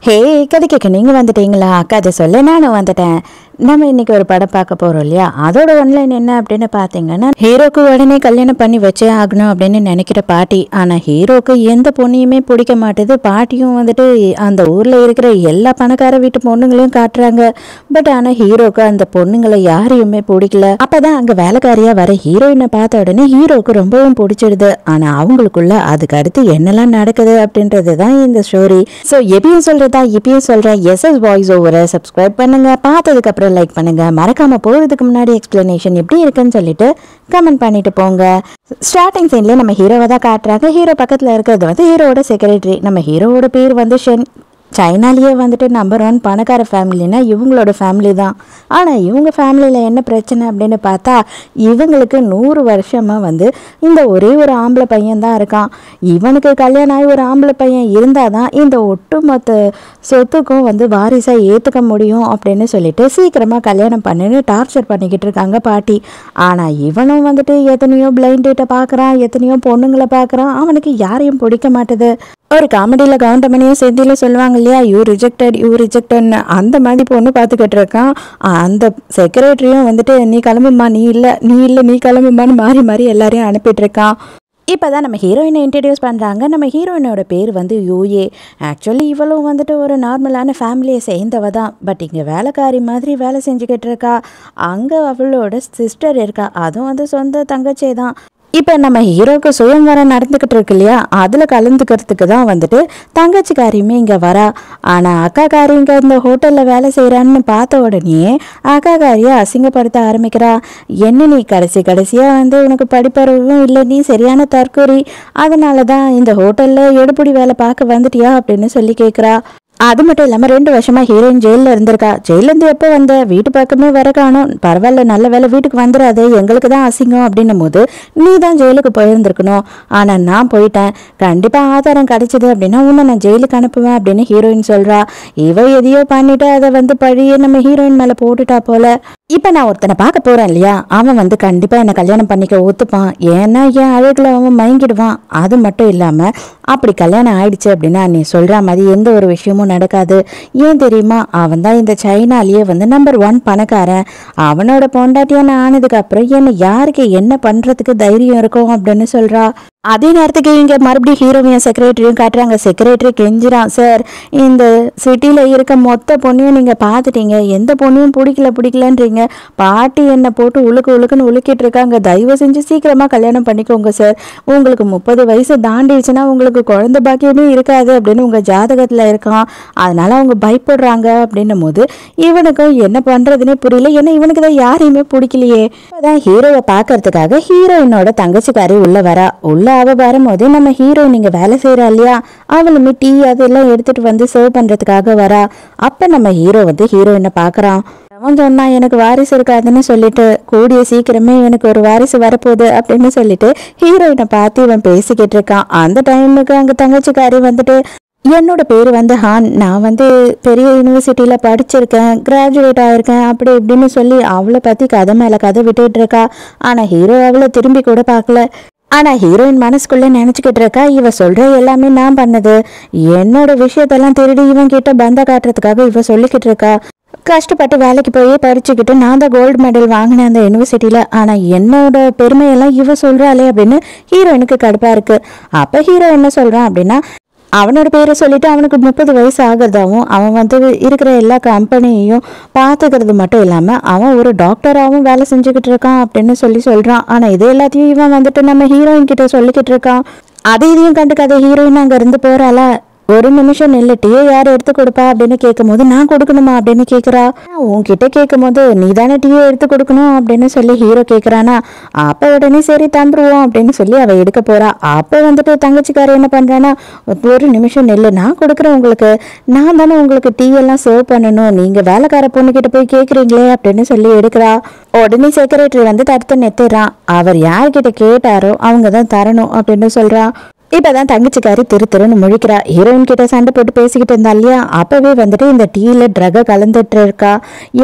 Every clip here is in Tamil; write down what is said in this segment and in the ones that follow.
ஹே கதை கேட்க நீங்கள் வந்துட்டீங்களா? கதை சொல்ல நானும் வந்துட்டேன். நம்ம இன்னைக்கு ஒரு படம் பார்க்க போகிறோம் இல்லையா? அதோட ஒன்லைன் என்ன அப்படின்னு பார்த்தீங்கன்னா, ஹீரோக்கு உடனே கல்யாணம் பண்ணி வச்சே ஆகணும் அப்படின்னு நினைக்கிற பாட்டி. ஆனால் ஹீரோக்கு எந்த பொண்ணையுமே பிடிக்க மாட்டுது. பாட்டியும் வந்துட்டு அந்த ஊரில் இருக்கிற எல்லா பணக்கார வீட்டு பொண்ணுங்களையும் காட்டுறாங்க. பட் ஆனால் ஹீரோக்கு அந்த பொண்ணுங்களை யாரையுமே பிடிக்கல. அப்போதான் அங்கே வேலைக்காரியாக வர ஹீரோயினை பார்த்த உடனே ஹீரோக்கு ரொம்பவும் பிடிச்சிடுது. ஆனால் அவங்களுக்குள்ள அதுக்கு அடுத்து என்னெல்லாம் நடக்குது அப்படின்றது தான் இந்த ஸ்டோரி. ஸோ எப்பயும் சொல்றேன் எஸ்எஸ் வாய்ஸ் ஓவரை சப்ஸ்கிரைப் பண்ணுங்க, பார்த்ததுக்கு அப்புறம் லைக் பண்ணுங்க, மறக்காம போறதுக்கு முன்னாடி எக்ஸ்பிளனேஷன் எப்படி இருக்குன்னு சொல்லிட்டு கமெண்ட் பண்ணிட்டு போங்க. ஸ்டார்டிங் சீன்ல நம்ம ஹீரோவை தான் காட்டுறாங்க. ஹீரோ பக்கத்துல இருக்கிறது வந்து ஹீரோவோட செக்ரட்டரி. நம்ம ஹீரோவோட பேர் வந்து ஷென். சைனாலேயே வந்துட்டு நம்பர் 1 பணக்கார ஃபேமிலினா இவங்களோட ஃபேமிலி தான். ஆனால் இவங்க ஃபேமிலியில் என்ன பிரச்சனை அப்படின்னு பார்த்தா, இவங்களுக்கு 100 வருஷமாக வந்து இந்த ஒரே ஒரு ஆம்பளை பையன் தான் இருக்கான். இவனுக்கு கல்யாணம் ஆகி ஒரு ஆம்பளை பையன் இருந்தால் தான் இந்த ஒட்டுமொத்த சொத்துக்கும் வந்து வாரிசாக ஏற்றுக்க முடியும் அப்படின்னு சொல்லிட்டு சீக்கிரமாக கல்யாணம் பண்ணுன்னு டார்ச்சர் பண்ணிக்கிட்டு இருக்காங்க பாட்டி. ஆனால் இவனும் வந்துட்டு எத்தனையோ பிளைண்ட் டேட்டை பார்க்குறான், எத்தனையோ பொண்ணுங்களை பார்க்குறான். அவனுக்கு யாரையும் பிடிக்க மாட்டுது. ஒரு காமெடியில் கவுண்டமணியும் செய்தியில் சொல்லுவாங்க இல்லையா, யூ ரிஜெக்டட்னு, அந்த மாதிரி பொண்ணு பார்த்துக்கிட்டு இருக்கான். அந்த செக்ரட்டரியும் வந்துட்டு நீ கிளம்புமா, நீ இல்லை நீ கிளம்புமான்னு மாறி மாறி எல்லாரையும் அனுப்பிட்டு இருக்கான். இப்போ தான் நம்ம ஹீரோயினை இன்ட்ரடியூஸ் பண்ணுறாங்க. நம்ம ஹீரோயினோட பேர் வந்து யூஏ. ஆக்சுவலி இவளும் வந்துட்டு ஒரு நார்மலான ஃபேமிலியை சேர்ந்தவ தான். பட் இங்கே வேலைக்காரி மாதிரி வேலை செஞ்சுக்கிட்டு இருக்கா. அங்கே அவளோட சிஸ்டர் இருக்கா, அதுவும் வந்து சொந்த தங்கச்சி தான். இப்போ நம்ம ஹீரோக்கு சுயம்வரம் நடந்துக்கிட்டு இருக்கு இல்லையா, அதில் கலந்துக்கிறதுக்கு தான் வந்துட்டு தங்கச்சிக்காரியுமே இங்கே வரா. ஆனால் அக்காக்காரி இங்கே இந்த ஹோட்டலில் வேலை செய்கிறான்னு பார்த்த உடனே அக்காக்காரியை அசிங்கப்படுத்த ஆரம்பிக்கிறா. என்ன நீ கடைசியாக வந்து உனக்கு படிப்பறிவும் இல்லை, நீ சரியான தற்கொலை, அதனால தான் இந்த ஹோட்டலில் எடுபடி வேலை பார்க்க வந்துட்டியா அப்படின்னு சொல்லி கேட்குறா. அது மட்டும் இல்லாமல் 2 வருஷமாக ஹீரோயின் ஜெயிலில் இருந்திருக்கா. ஜெயிலேருந்து எப்போ வந்த, வீட்டு பக்கமே வர காணும், பரவாயில்ல நல்ல வேலை வீட்டுக்கு வந்துடாது, எங்களுக்கு தான் அசிங்கம் அப்படின்னும் போது நீ தான் ஜெயிலுக்கு போயிருந்துருக்கணும். ஆனால் நான் போயிட்டேன், கண்டிப்பாக ஆதாரம் கிடைச்சிது அப்படின்னா உன்னை நான் ஜெயிலுக்கு அனுப்புவேன் அப்படின்னு ஹீரோயின் சொல்கிறா. இவ எதையோ பண்ணிட்டு அதை வந்து பழிய நம்ம ஹீரோயின் மேலே போட்டுட்டா போல. இப்போ நான் ஒருத்தனை பார்க்க போகிறேன் இல்லையா, அவன் வந்து கண்டிப்பாக என்னை கல்யாணம் பண்ணிக்க ஒத்துப்பான். ஏன்னா என் அழகில் அவன் மயங்கிடுவான். அது மட்டும் இல்லாமல் அப்படி கல்யாணம் ஆயிடுச்சு அப்படின்னா நீ சொல்கிற மாதிரி எந்த ஒரு விஷயமும் நடக்காது. ஏன் தெரியுமா, அவன் தான் இந்த சைனாலேயே வந்து நம்பர் 1 பணக்காரன். அவனோட பொண்டாட்டியான ஆனதுக்கு அப்புறம் என்ன யாருக்கு என்ன பண்ணுறதுக்கு தைரியம் இருக்கும் அப்படின்னு சொல்கிறா. அதே நேரத்துக்கு இங்கே மறுபடியும் ஹீரோவையும் செக்ரட்டரியும் காட்டுறாங்க. செக்ரட்டரி கெஞ்சிரான், சார் இந்த சிட்டியில் இருக்க மொத்த பொண்ணையும் நீங்கள் பார்த்துட்டீங்க, எந்த பொண்ணையும் பிடிக்கலன்றீங்க, பாட்டி என்னை போட்டு உழுக்குன்னு உழுக்கிட்டு இருக்காங்க, தயவு செஞ்சு சீக்கிரமாக கல்யாணம் பண்ணிக்கோங்க சார், உங்களுக்கு 30 வயசு தாண்டிடுச்சுன்னா உங்களுக்கு குழந்தை பாக்கியமே இருக்காது அப்படின்னு உங்கள் ஜாதகத்தில் இருக்கான், அதனால அவங்க பயப்படுறாங்க அப்படின்னும் போது இவனுக்கும் என்ன பண்ணுறதுனே புரியல. ஏன்னா இவனுக்கு தான் யாரையுமே பிடிக்கலையே. இப்போதான் ஹீரோவை பார்க்கறதுக்காக ஹீரோயினோட தங்கச்சிக்காரி உள்ள வரா. உள்ள அவ வரும்போது நம்ம ஹீரோயின் இங்கே வேலை செய்கிறா இல்லையா, அவளுமே டீ அதெல்லாம் எடுத்துட்டு வந்து சர்வ் பண்ணுறதுக்காக வரா. அப்போ நம்ம ஹீரோ வந்து ஹீரோயினை பார்க்குறான். அவன் சொன்னா எனக்கு வாரிசு இருக்காதுன்னு சொல்லிட்டு, கூடிய சீக்கிரமே எனக்கு ஒரு வாரிசு வரப்போகுது அப்படின்னு சொல்லிட்டு ஹீரோயினை பார்த்து இவன் பேசிக்கிட்டு இருக்கான். அந்த டைமுக்கு அங்கே தங்கச்சிக்காரி வந்துட்டு, என்னோட பேர் வந்து ஹான், நான் வந்து பெரிய யூனிவர்சிட்டியில் படிச்சிருக்கேன், கிராஜுவேட் ஆகிருக்கேன் அப்படி இப்படின்னு சொல்லி அவளை பற்றி கதை மேலே கதை விட்டுட்டு இருக்கா. ஆனால் ஹீரோ அவளை திரும்பி கூட பார்க்கல. ஆனால் ஹீரோயின் மனசுக்குள்ளே நினச்சிக்கிட்டு இருக்கா, இவ சொல்கிற எல்லாமே நான் பண்ணது, என்னோட விஷயத்தெல்லாம் திருடி இவன் கிட்ட பந்த காட்டுறதுக்காக இவ சொல்லிக்கிட்டு இருக்கா. கஷ்டப்பட்டு வேலைக்கு போய் படிச்சுக்கிட்டு நான் தான் கோல்டு மெடல் வாங்கினேன் அந்த யூனிவர்சிட்டியில், ஆனால் என்னோட பெருமையெல்லாம் இவ சொல்கிறாளே அப்படின்னு ஹீரோயினுக்கு கடுப்பாக இருக்குது. அப்போ ஹீரோ என்ன சொல்கிறான் அப்படின்னா, அவனோட பேரை சொல்லிட்டு அவனுக்கு 30 வயசு ஆகிறதாவும், அவன் வந்து இருக்கிற எல்லா கம்பெனியையும் பார்த்துக்கிறது மட்டும் இல்லாமல் அவன் ஒரு டாக்டராகவும் வேலை செஞ்சுக்கிட்டு இருக்கான் அப்படின்னு சொல்கிறான். ஆனால் இது எல்லாத்தையும் இவன் வந்துட்டு நம்ம ஹீரோயின் கிட்ட சொல்லிக்கிட்டு இருக்கான். இதையும் கண்டுக்காத ஹீரோயின் அங்கே இருந்து போகிறாளா. ஒரு நிமிஷம் நில்லு, டீயை யார் எடுத்து கொடுப்பா அப்படின்னு கேட்கும் போது நான் கொடுக்கணுமா அப்படின்னு கேட்குறா. உன்கிட்ட கேட்கும் போது நீ தானே டீயை எடுத்து கொடுக்கணும் அப்படின்னு சொல்லி ஹீரோ கேட்குறானா. அப்போ உடனே சரி தந்துருவோம் அப்படின்னு சொல்லி அவள் எடுக்க போறா. அப்போ வந்துட்டு தங்கச்சிக்காரர் என்ன பண்ணுறானா, ஒரு நிமிஷம் நில்லு, நான் கொடுக்குறேன் உங்களுக்கு, நான் தானே உங்களுக்கு டீ எல்லாம் சர்வ் பண்ணணும், நீங்கள் வேலைக்கார பொண்ணுக்கிட்ட போய் கேட்குறீங்களே அப்படின்னு சொல்லி எடுக்கிறா. உடனே செக்ரட்டரி வந்து தடுத்து நிறுத்திடுறான். அவர் யார்கிட்ட கேட்டாரோ அவங்க தான் தரணும் அப்படின்னு சொல்கிறான். இப்பதான் தங்கச்சிக்காரி திருன்னு முழிக்கிறா. ஹீரோயின் கிட்ட சண்டை போட்டு பேசிக்கிட்டு இருந்தா இல்லையா, அப்பவே வந்துட்டு இந்த டீல ட்ரக கலந்துட்டு இருக்கா.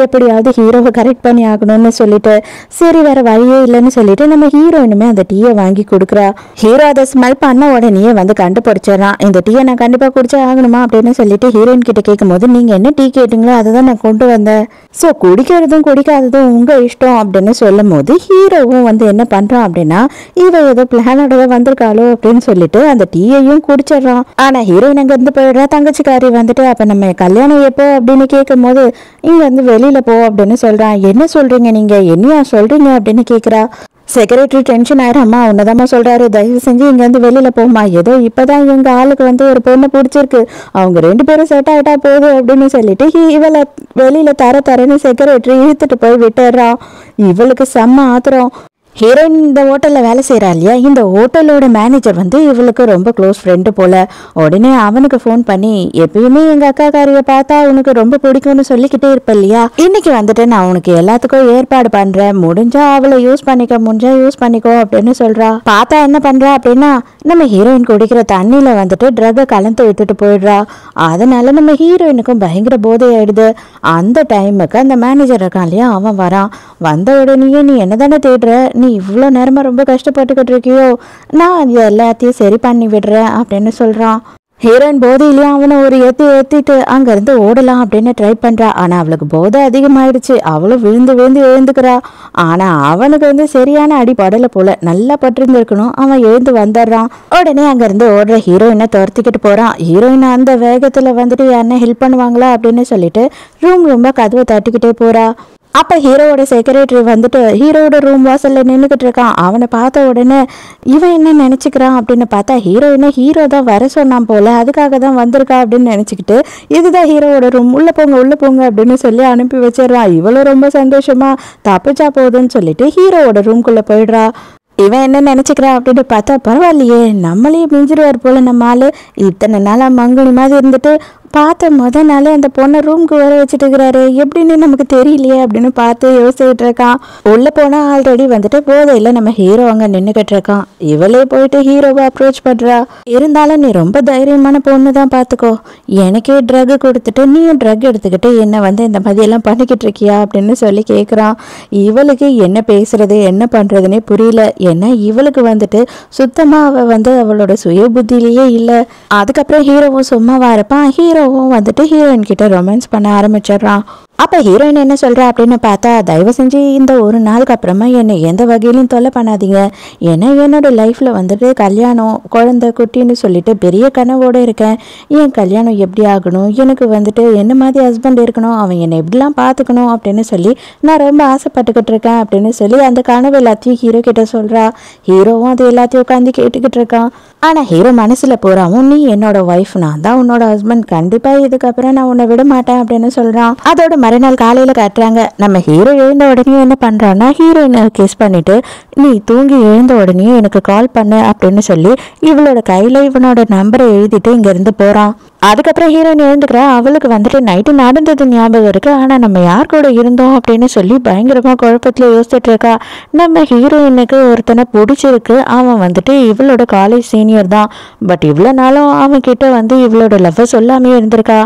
எப்படியாவது ஹீரோவை கரெக்ட் பண்ணி ஆகணும்னு சொல்லிட்டு சரி வேற வழியே இல்லைன்னு சொல்லிட்டு நம்ம ஹீரோயினுமே அந்த டீயை வாங்கி கொடுக்குறா. ஹீரோ அதை ஸ்மெல் பண்ண உடனே வந்து கண்டுபிடிச்சிடறான். இந்த டீயை நான் கண்டிப்பா குடிச்சே ஆகணுமா அப்படின்னு சொல்லிட்டு ஹீரோயின் கிட்ட கேட்கும் போது நீங்க என்ன டீ கேட்டீங்களோ அதை தான் நான் கொண்டு வந்தேன், ஸோ குடிக்கிறதும் குடிக்காததும் உங்க இஷ்டம் அப்படின்னு சொல்லும் போது ஹீரோவும் வந்து என்ன பண்றான் அப்படின்னா இவ ஏதோ பிளானோட வந்திருக்காளோ அப்படின்னு சொல்லிட்டு அந்த டீயையும் குடிச்சிடறான். ஆனா ஹீரோயின் அங்க இருந்து போயிடுறா. தங்கச்சிக்காரி வந்துட்டு அப்ப நம்ம கல்யாணம் எப்போ அப்படின்னு கேட்கும் போது இங்க இருந்து வெளியில போ அப்படின்னு சொல்றான். என்ன சொல்றீங்க நீங்க, என்னையா சொல்றீங்க அப்படின்னு கேக்குறா. செக்ரட்டரி டென்ஷன் ஆயிரம்மா, உன்னதாம்மா சொல்றாரு, தயவு செஞ்சு இங்க இருந்து வெளியில போமா, ஏதோ இப்பதான் எங்க ஆளுக்கு வந்து ஒரு பொண்ணை பிடிச்சிருக்கு, அவங்க 2 பேரும் செட் ஆயிட்டா போதும் அப்படின்னு சொல்லிட்டு இவளை வெளியில தரன்னு செக்ரட்டரி இழுத்துட்டு போய் விட்டுறான். இவளுக்கு செம்ம ஆத்திரம். ஹீரோயின் இந்த ஹோட்டலில் வேலை செய்கிறா இல்லையா, இந்த ஹோட்டலோட மேனேஜர் வந்து இவளுக்கு ரொம்ப க்ளோஸ் ஃப்ரெண்டு போல. உடனே அவனுக்கு ஃபோன் பண்ணி எப்பயுமே எங்கள் அக்காக்காரியை பார்த்தா உனக்கு ரொம்ப பிடிக்கும்னு சொல்லிக்கிட்டே இருப்ப இல்லையா, இன்னைக்கு வந்துட்டு நான் உனக்கு எல்லாத்துக்கும் ஏற்பாடு பண்ணுறேன், முடிஞ்சா அவளை யூஸ் பண்ணிக்க, முடிஞ்சா யூஸ் பண்ணிக்கோ அப்படின்னு சொல்கிறா. பார்த்தா என்ன பண்ணுறா அப்படின்னா நம்ம ஹீரோயின் குடிக்கிற தண்ணியில் வந்துட்டு ட்ரக்கை கலந்து விட்டுட்டு போயிடுறா. அதனால நம்ம ஹீரோயினுக்கும் பயங்கர போதை ஆயிடுது. அந்த டைமுக்கு அந்த மேனேஜர் இருக்கான் இல்லையா, அவன் வரான். வந்த உடனேயே நீ என்ன தானே தேடுற, நீ இவ்வளோ நேரமாக ரொம்ப கஷ்டப்பட்டுக்கிட்டு இருக்கியோ, நான் அது எல்லாத்தையும் சரி பண்ணி விடுறேன் அப்படின்னு சொல்கிறான். ஹீரோயின் போதையிலேயே அவனை ஒரு ஏற்றிட்டு அங்கேருந்து ஓடலாம் அப்படின்னு ட்ரை பண்ணுறா. ஆனால் அவளுக்கு போதை அதிகமாயிடுச்சு. அவளும் விழுந்து எழுந்துக்கிறா. ஆனால் அவனுக்கு வந்து சரியான அடி படலை போல, நல்லா பட்டிருந்துருக்கணும். அவன் எழுந்து வந்துடுறான். உடனே அங்கேருந்து ஓடுற ஹீரோயினை துரத்திக்கிட்டு போகிறான். ஹீரோயினை அந்த வேகத்தில் வந்துட்டு யாருன்னா ஹெல்ப் பண்ணுவாங்களா அப்படின்னு சொல்லிட்டு ரொம்ப கதவை தட்டிக்கிட்டே போகிறா. அப்போ ஹீரோவோட செக்ரட்டரி வந்துட்டு ஹீரோவோட ரூம் வாசலில் நின்றுக்கிட்டு இருக்கான். அவனை பார்த்த உடனே இவன் என்ன நினச்சிக்கிறான் அப்படின்னு பார்த்தா ஹீரோயினை ஹீரோ தான் வர சொன்னான் போல, அதுக்காக தான் வந்திருக்கா அப்படின்னு நினச்சிக்கிட்டு இதுதான் ஹீரோவோட ரூம், உள்ளே போங்க அப்படின்னு சொல்லி அனுப்பி வச்சிடறான். இவளும் ரொம்ப சந்தோஷமா தப்பிச்சா போதுன்னு சொல்லிட்டு ஹீரோவோட ரூம்குள்ளே போயிடுறா. இவன் என்ன நினச்சிக்கிறான் அப்படின்னு பார்த்தா பரவாயில்லையே, நம்மளே மிஞ்சிருவார் போல நம்ம ஆள், இத்தனை நாளாக மங்குனி மாதிரி இருந்துட்டு பார்த்த நாளே அந்த பொண்ணை ரூம்க்கு வர வச்சுட்டு இருக்கிறாரு, எப்படின்னு நமக்கு தெரியலையே அப்படின்னு பார்த்து யோசிச்சுட்டு இருக்கான். உள்ளே போனால் ஆல்ரெடி வந்துட்டு போதையில் நம்ம ஹீரோ அங்கே நின்றுக்கிட்டு இருக்கான். இவளே போயிட்டு ஹீரோவை அப்ரோச் பண்ணுறா. இருந்தாலும் நீ ரொம்ப தைரியமான பொண்ணு தான், பார்த்துக்கோ, எனக்கே ட்ரக் கொடுத்துட்டு நீயும் ட்ரக் எடுத்துக்கிட்டு என்னை வந்து இந்த மாதிரியெல்லாம் பண்ணிக்கிட்டு இருக்கியா அப்படின்னு சொல்லி கேட்குறான். இவளுக்கு என்ன பேசுறது என்ன பண்ணுறதுனே புரியல. ஏன்னா இவளுக்கு வந்துட்டு சுத்தமாக அவள் வந்து அவளோட சுய புத்தியிலேயே இல்லை. அதுக்கப்புறம் ஹீரோவும் சும்மாவா இருப்பான். ஹீரோவும் வந்துட்டு ஹீரோயின் கிட்ட ரொமான்ஸ் பண்ண ஆரம்பிச்சிடுறான். அப்போ ஹீரோயின் என்ன சொல்கிறா அப்படின்னு பார்த்தா தயவு செஞ்சு இந்த ஒரு நாளுக்கு அப்புறமா என்னை எந்த வகையிலையும் தொல்லை பண்ணாதீங்க, ஏன்னா என்னோட லைஃப்பில் வந்துட்டு கல்யாணம் குழந்தை குட்டின்னு சொல்லிட்டு பெரிய கனவோடு இருக்கேன். என் கல்யாணம் எப்படி ஆகணும், எனக்கு வந்துட்டு என்ன மாதிரி ஹஸ்பண்ட் இருக்கணும், அவன் என்னை எப்படிலாம் பார்த்துக்கணும் அப்படின்னு சொல்லி நான் ரொம்ப ஆசைப்பட்டுக்கிட்டு இருக்கேன் அப்படின்னு சொல்லி அந்த கனவு எல்லாத்தையும் ஹீரோ கிட்ட சொல்கிறா. ஹீரோவும் அது எல்லாத்தையும் உட்காந்து கேட்டுக்கிட்டு இருக்கான். ஆனால் ஹீரோ மனசில் போகிறாவும் நீ என்னோட ஒய்ஃப், நான் தான் உன்னோட ஹஸ்பண்ட், கண்டிப்பாக இதுக்கப்புறம் நான் உன்னை விட மாட்டேன் அப்படின்னு சொல்கிறான். அதோட மறுநாள் காலையில் காட்டுறாங்க. நம்ம ஹீரோ எழுந்த உடனே என்ன பண்ணுறான்னா ஹீரோயினை கிஸ் பண்ணிட்டு நீ தூங்கி எழுந்த உடனே எனக்கு கால் பண்ணு அப்படின்னு சொல்லி இவளோட கையில் இவனோட நம்பரை எழுதிட்டு இங்கேருந்து போகிறான். அதுக்கப்புறம் ஹீரோயின் எழுந்துக்கிறா. அவளுக்கு வந்துட்டு நைட்டு நடந்தது ஞாபகம் இருக்கு. ஆனால் நம்ம யார் கூட இருந்தோம் அப்படின்னு சொல்லி பயங்கரமாக குழப்பத்தில் யோசிச்சுட்டு இருக்கா. நம்ம ஹீரோயினுக்கு ஒருத்தனை பிடிச்சிருக்கு. அவன் வந்துட்டு இவளோட காலேஜ் சீனியர் தான். பட் இவ்வளோ நாளும் அவன் கிட்ட வந்து இவளோட லவ்வை சொல்லாமே இருந்திருக்கா.